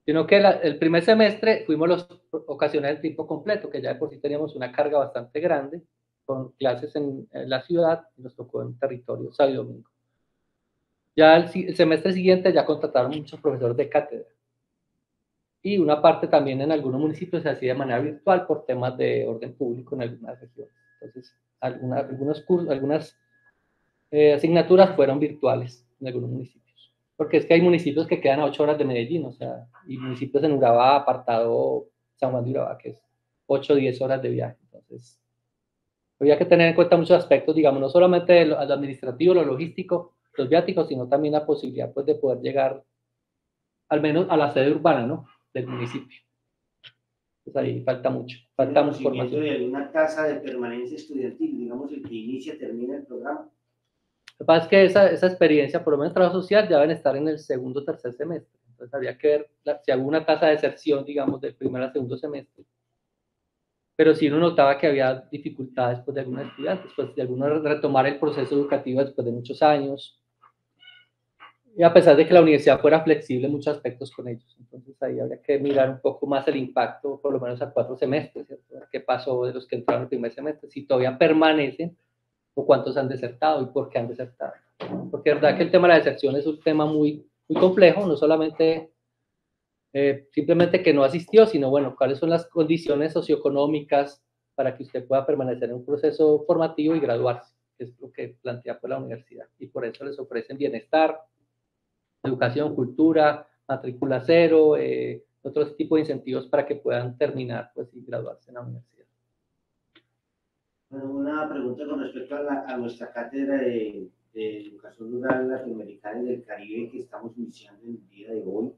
Sino que el primer semestre fuimos los ocasionales de tiempo completo, que ya de por sí teníamos una carga bastante grande, con clases en la ciudad, y nos tocó en territorio sábado y domingo. Ya el semestre siguiente ya contrataron muchos profesores de cátedra. Y una parte también en algunos municipios se hacía de manera virtual por temas de orden público en algunas regiones. Entonces, algunos cursos, algunas asignaturas fueron virtuales en algunos municipios. Porque es que hay municipios que quedan a 8 horas de Medellín, o sea, y municipios en Urabá, apartado San Juan de Urabá, que es 8 o 10 horas de viaje. Entonces, había que tener en cuenta muchos aspectos, digamos, no solamente lo administrativo, lo logístico, los viáticos, sino también la posibilidad, pues, de poder llegar al menos a la sede urbana, ¿no?, del municipio. Pues ahí falta mucho formación. ¿De alguna tasa de permanencia estudiantil, digamos, el que inicia, termina el programa? Lo que pasa es que esa experiencia, por lo menos trabajo social, ya deben estar en el segundo o tercer semestre. Entonces habría que ver si había una tasa de deserción, digamos, del primer al segundo semestre. Pero si uno notaba que había dificultades pues, de algunos estudiantes, pues de algunos retomar el proceso educativo después de muchos años. Y a pesar de que la universidad fuera flexible en muchos aspectos con ellos. Entonces ahí habría que mirar un poco más el impacto, por lo menos a 4 semestres, ¿cierto? ¿Qué pasó de los que entraron el primer semestre? Si todavía permanecen o cuántos han desertado y por qué han desertado. Porque es verdad que el tema de la deserción es un tema muy complejo, no solamente simplemente que no asistió, sino bueno, cuáles son las condiciones socioeconómicas para que usted pueda permanecer en un proceso formativo y graduarse, que es lo que plantea pues, la universidad. Y por eso les ofrecen bienestar, educación, cultura, matrícula cero, otros tipos de incentivos para que puedan terminar pues, y graduarse en la universidad. Bueno, una pregunta con respecto a nuestra cátedra de Educación Rural Latinoamericana y del Caribe que estamos iniciando en el día de hoy,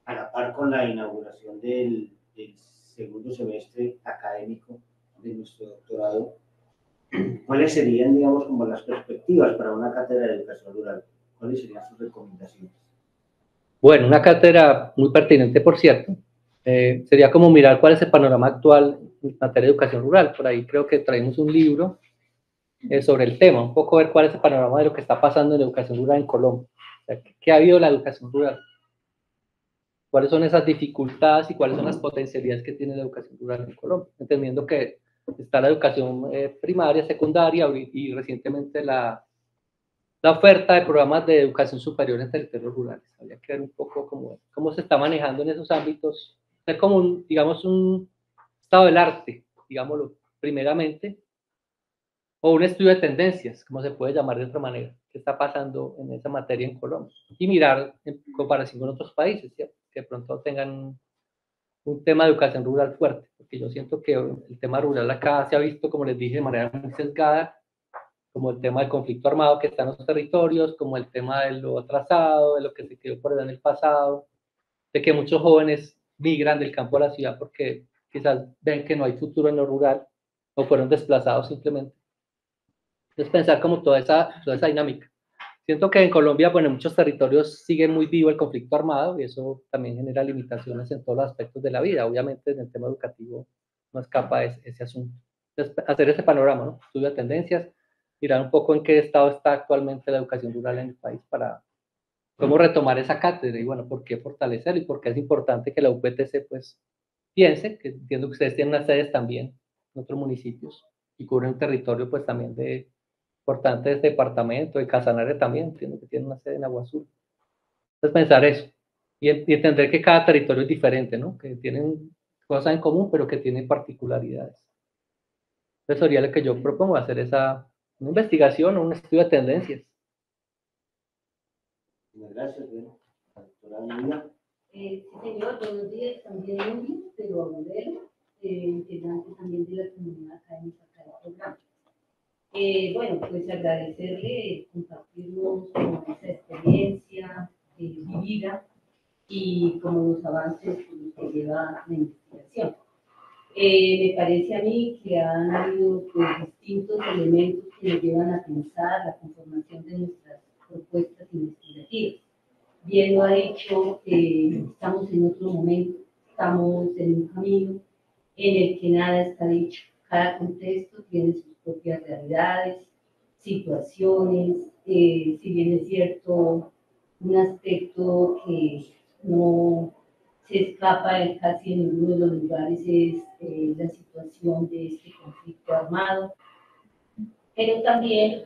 a la par con la inauguración del segundo semestre académico de nuestro doctorado. ¿Cuáles serían, digamos, como las perspectivas para una cátedra de Educación Rural? ¿Cuáles serían sus recomendaciones? Bueno, una cátedra muy pertinente, por cierto. Sería como mirar cuál es el panorama actual en materia de educación rural. Por ahí creo que traemos un libro sobre el tema, un poco ver cuál es el panorama de lo que está pasando en la educación rural en Colombia. O sea, ¿qué ha habido en la educación rural? ¿Cuáles son esas dificultades y cuáles son las potencialidades que tiene la educación rural en Colombia? Entendiendo que está la educación primaria, secundaria y recientemente la oferta de programas de educación superior en territorios rurales. Habría que ver un poco cómo se está manejando en esos ámbitos, ser como digamos, un estado del arte, digámoslo, primeramente, o un estudio de tendencias, como se puede llamar de otra manera, qué está pasando en esa materia en Colombia, y mirar en comparación con otros países, ¿cierto? Que de pronto tengan un tema de educación rural fuerte, porque yo siento que el tema rural acá se ha visto, como les dije, de manera muy sesgada, como el tema del conflicto armado que está en los territorios, como el tema de lo atrasado, de lo que se quedó por allá en el pasado, de que muchos jóvenes migran del campo a la ciudad porque quizás ven que no hay futuro en lo rural o fueron desplazados simplemente. Entonces pensar como toda esa dinámica. Siento que en Colombia, bueno, en muchos territorios sigue muy vivo el conflicto armado y eso también genera limitaciones en todos los aspectos de la vida. Obviamente en el tema educativo no escapa ese asunto. Entonces, hacer ese panorama, ¿no? Estudio de tendencias, mirar un poco en qué estado está actualmente la educación rural en el país para cómo retomar esa cátedra y bueno, por qué fortalecerlo y por qué es importante que la UPTC pues piense, que entiendo que ustedes tienen unas sedes también en otros municipios y cubren un territorio pues también de importante de este departamento, de Casanare también, entiendo que tiene una sede en Agua Azul. Entonces pensar eso y entender que cada territorio es diferente, ¿no? Que tienen cosas en común, pero que tienen particularidades. Entonces sería lo que yo propongo, hacer una investigación o un estudio de tendencias. Gracias, bueno, doctora Nina. Sí, señor, buenos días, también Luis, pero a modelo, integrante también de la comunidad académica acá del programa. Bueno, pues agradecerle compartirnos como esa experiencia vivida y como los avances que lleva la investigación. Me parece a mí que han habido pues, distintos elementos que nos llevan a pensar la conformación de nuestras propuestas investigativas. Bien lo ha dicho, estamos en otro momento, estamos en un camino en el que nada está dicho. Cada contexto tiene sus propias realidades, situaciones, si bien es cierto, un aspecto que no se escapa en casi ninguno de los lugares es la situación de este conflicto armado, pero también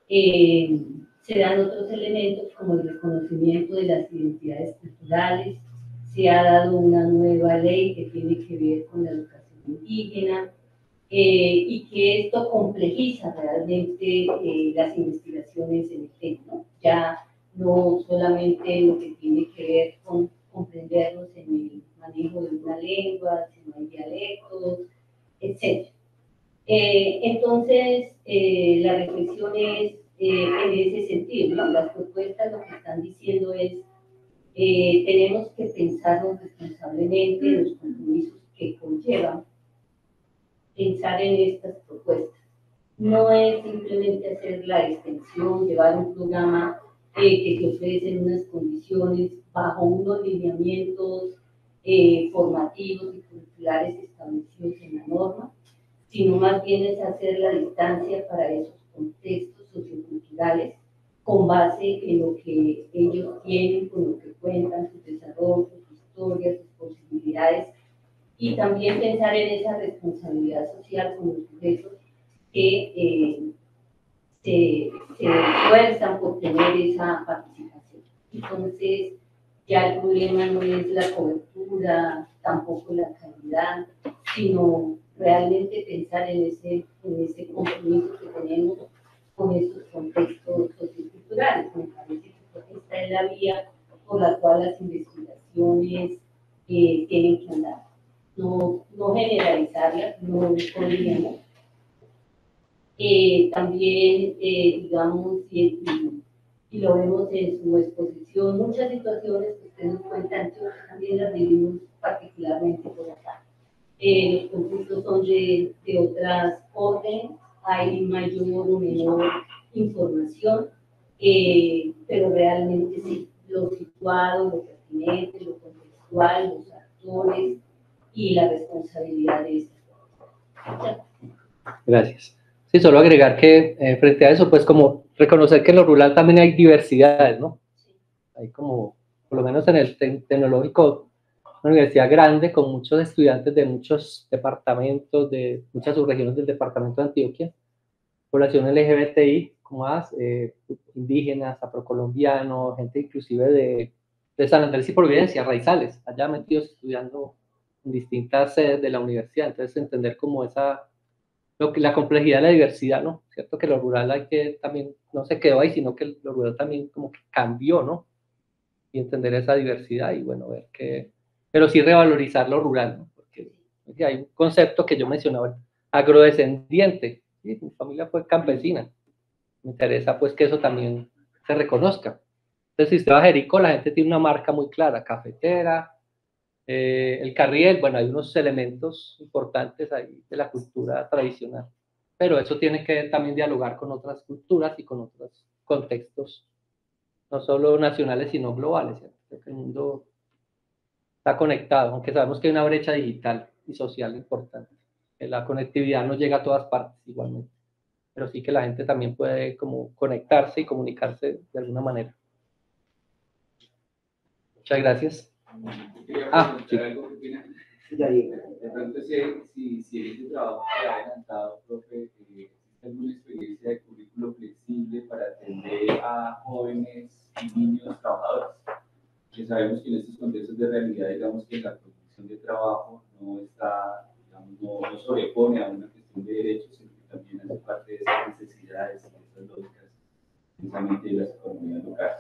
se dan otros elementos como el reconocimiento de las identidades culturales, se ha dado una nueva ley que tiene que ver con la educación indígena y que esto complejiza realmente las investigaciones en el tema, ¿no? Ya no solamente lo que tiene que ver con comprendernos en el manejo de una lengua, sino hay dialectos, etc. Entonces, la reflexión es en ese sentido, ¿no? Las propuestas lo que están diciendo es tenemos que pensarnos responsablemente en los compromisos que conllevan pensar en estas propuestas. No es simplemente hacer la extensión, llevar un programa que te ofrece en unas condiciones bajo unos lineamientos formativos y curriculares establecidos en la norma, sino más bien es hacer la distancia para esos contextos socioculturales con base en lo que ellos tienen, con lo que cuentan, sus desarrollos, sus historias, sus posibilidades, y también pensar en esa responsabilidad social con los sujetos que se esfuerzan por tener esa participación. Entonces, ya el problema no es la cobertura, tampoco la calidad, sino realmente pensar en ese compromiso que tenemos con estos contextos socioculturales. Me parece que esta es la vía por la cual las investigaciones tienen que andar. No generalizarlas, no podríamos. También, digamos, y lo vemos en su exposición, muchas situaciones que usted nos cuenta, nosotros también las vivimos particularmente por acá. Los conflictos son de otras órdenes, hay mayor o menor información, pero realmente sí, lo situado, lo pertinente, lo contextual, los actores y la responsabilidad de estas cosas. Gracias. Sí, solo agregar que frente a eso, pues como reconocer que en lo rural también hay diversidades, ¿no? Hay como, por lo menos en el tecnológico, una universidad grande con muchos estudiantes de muchos departamentos, de muchas subregiones del departamento de Antioquia, población LGBTI, como más, indígenas, afrocolombianos, gente inclusive de San Andrés y Providencia, raizales, allá metidos estudiando en distintas sedes de la universidad. Entonces entender como la complejidad de la diversidad, ¿no? Cierto que lo rural hay que también, no se quedó ahí, sino que lo rural también como que cambió, ¿no? Y entender esa diversidad y bueno, ver que pero sí revalorizar lo rural, ¿no? Porque hay un concepto que yo mencionaba, agrodescendiente, ¿sí? Mi familia fue campesina, me interesa pues que eso también se reconozca. Entonces, si usted va a Jericó, la gente tiene una marca muy clara, cafetera, el carriel, bueno, hay unos elementos importantes ahí de la cultura tradicional, pero eso tiene que también dialogar con otras culturas y con otros contextos, no solo nacionales, sino globales, ¿cierto? Creo que el mundo está conectado, aunque sabemos que hay una brecha digital y social importante, que la conectividad no llega a todas partes igualmente, pero sí que la gente también puede como conectarse y comunicarse de alguna manera. Muchas gracias. Sí. Algo, de pronto, si en este trabajo que ha adelantado, profe, ¿existe alguna experiencia de currículo flexible para atender a jóvenes y niños trabajadores? Que sabemos que en estos contextos de realidad, digamos que la producción de trabajo no está, digamos, no sobrepone a una cuestión de derechos, sino que también hace parte de esas necesidades y de esas lógicas, precisamente de las economías locales.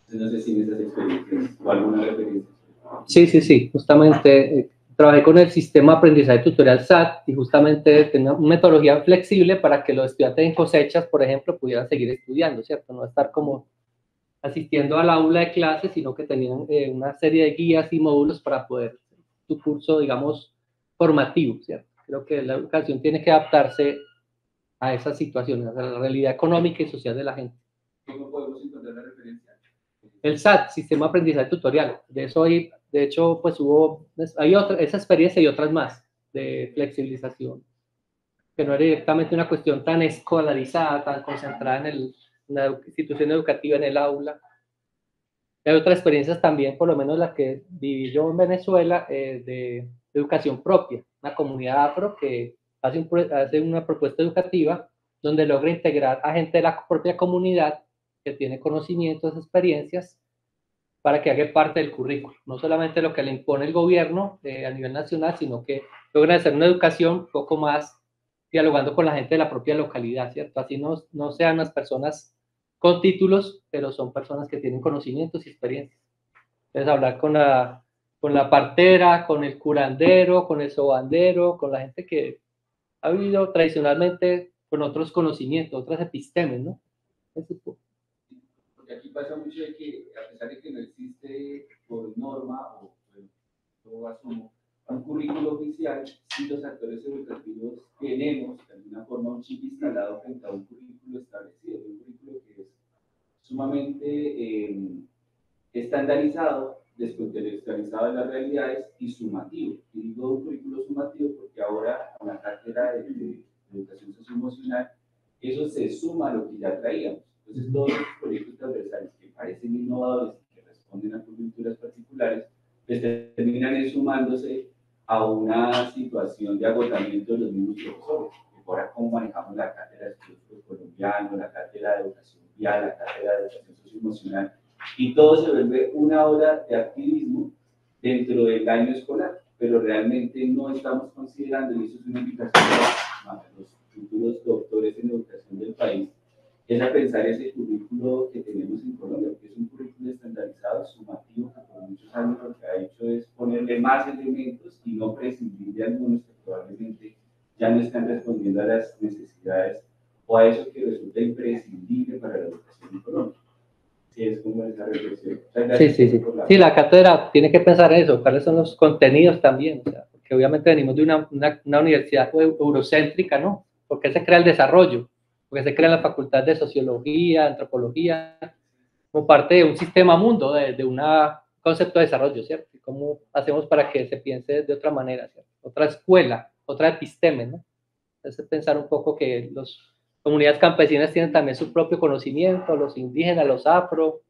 Entonces, no sé si en esas experiencias o alguna referencia. Sí, justamente trabajé con el sistema de aprendizaje tutorial SAT y justamente tenía una metodología flexible para que los estudiantes en cosechas, por ejemplo, pudieran seguir estudiando, ¿cierto? No estar como asistiendo al aula de clases, sino que tenían una serie de guías y módulos para poder tu curso, digamos, formativo, ¿cierto? Creo que la educación tiene que adaptarse a esas situaciones, a la realidad económica y social de la gente. ¿Cómo podemos encontrar la referencia? El SAT, Sistema de Aprendizaje Tutorial. De eso hay, de hecho, pues hay esa experiencia y otras más de flexibilización, que no era directamente una cuestión tan escolarizada, tan concentrada en la institución educativa, en el aula. Hay otras experiencias también, por lo menos la que viví yo en Venezuela, de educación propia, una comunidad afro que hace una propuesta educativa donde logra integrar a gente de la propia comunidad que tiene conocimientos, experiencias, para que haga parte del currículo. No solamente lo que le impone el gobierno a nivel nacional, sino que logran hacer una educación un poco más dialogando con la gente de la propia localidad, ¿cierto? Así no sean las personas con títulos, pero son personas que tienen conocimientos y experiencias. Entonces, hablar con la partera, con el curandero, con el sobandero, con la gente que ha vivido tradicionalmente con otros conocimientos, otras epistemes, ¿no? Porque aquí pasa mucho de que, a pesar de que no existe por norma, o bueno, yo asumo, un currículo oficial, sí los actores educativos tenemos de alguna forma un chip instalado frente a un currículo establecido, un currículo que es sumamente estandarizado, descontextualizado de las realidades y sumativo. Y digo un currículo sumativo porque ahora con la cátedra de educación socioemocional, eso se suma a lo que ya traíamos. Entonces todos los proyectos transversales que parecen innovadores y que responden a coyunturas particulares, pues terminan sumándose a una situación de agotamiento de los mismos profesores. Ahora cómo manejamos la cátedra de estudios colombianos, la cátedra de educación vial, la cátedra de educación socioemocional, y todo se vuelve una hora de activismo dentro del año escolar, pero realmente no estamos considerando, y eso es una invitación a los futuros doctores en educación del país, es a pensar ese currículo que tenemos en Colombia, que es un currículo estandarizado, sumativo, que por muchos años lo que ha hecho es ponerle más elementos y no prescindir de algunos que probablemente ya no están respondiendo a las necesidades o a eso que resulta imprescindible para la educación en Colombia. Sí, es como esa reflexión. Sí, la cátedra tiene que pensar en eso, cuáles son los contenidos también, o sea, porque obviamente venimos de una universidad eurocéntrica, ¿no? ¿Por qué se crea el desarrollo? Porque se crea la facultad de sociología, antropología, como parte de un sistema mundo, de un concepto de desarrollo, ¿cierto? Y cómo hacemos para que se piense de otra manera, ¿cierto? Otra escuela, otra episteme, ¿no? Entonces pensar un poco que las comunidades campesinas tienen también su propio conocimiento, los indígenas, los afro,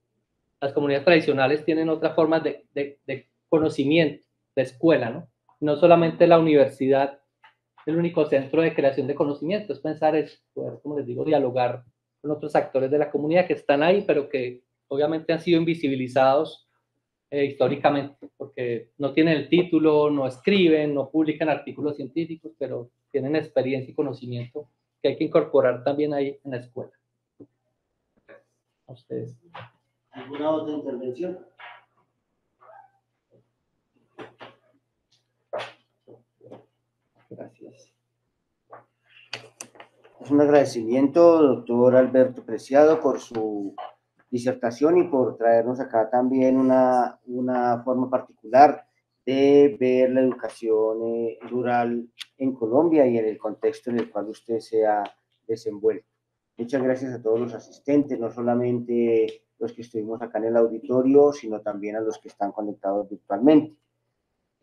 las comunidades tradicionales tienen otras formas de conocimiento, de escuela, ¿no? No solamente la universidad el único centro de creación de conocimiento, es pensar, poder, como les digo, dialogar con otros actores de la comunidad que están ahí, pero que obviamente han sido invisibilizados históricamente, porque no tienen el título, no escriben, no publican artículos científicos, pero tienen experiencia y conocimiento que hay que incorporar también ahí en la escuela. A ustedes. ¿Alguna otra intervención? Gracias. Es un agradecimiento, doctor Alberto Preciado, por su disertación y por traernos acá también una forma particular de ver la educación rural en Colombia y en el contexto en el cual usted se ha desenvuelto. Muchas gracias a todos los asistentes, no solamente los que estuvimos acá en el auditorio, sino también a los que están conectados virtualmente.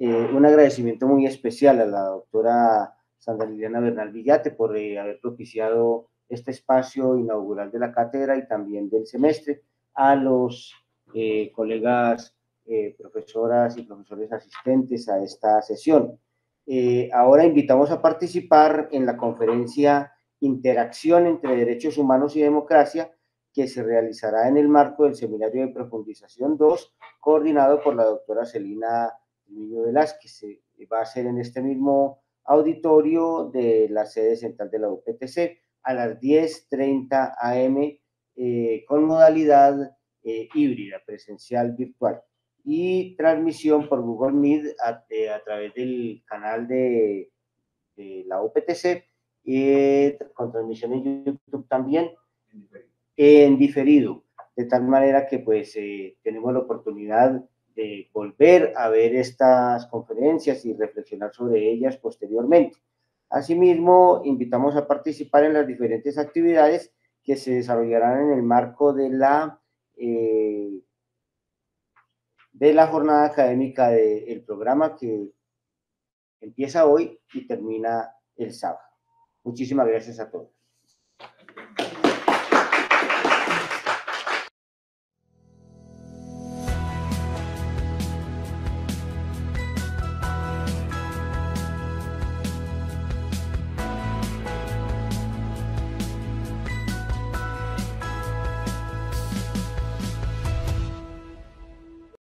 Un agradecimiento muy especial a la doctora Sandra Liliana Bernal Villate por haber propiciado este espacio inaugural de la cátedra y también del semestre, a los colegas profesoras y profesores asistentes a esta sesión. Ahora invitamos a participar en la conferencia Interacción entre Derechos Humanos y Democracia, que se realizará en el marco del Seminario de Profundización 2, coordinado por la doctora Celina Niño Velázquez. Se va a hacer en este mismo auditorio de la sede central de la UPTC a las 10:30 am con modalidad híbrida, presencial, virtual, y transmisión por Google Meet a través del canal de la UPTC, con transmisión en YouTube también, en diferido, de tal manera que pues tenemos la oportunidad de volver a ver estas conferencias y reflexionar sobre ellas posteriormente. Asimismo, invitamos a participar en las diferentes actividades que se desarrollarán en el marco de la jornada académica del programa, que empieza hoy y termina el sábado. Muchísimas gracias a todos.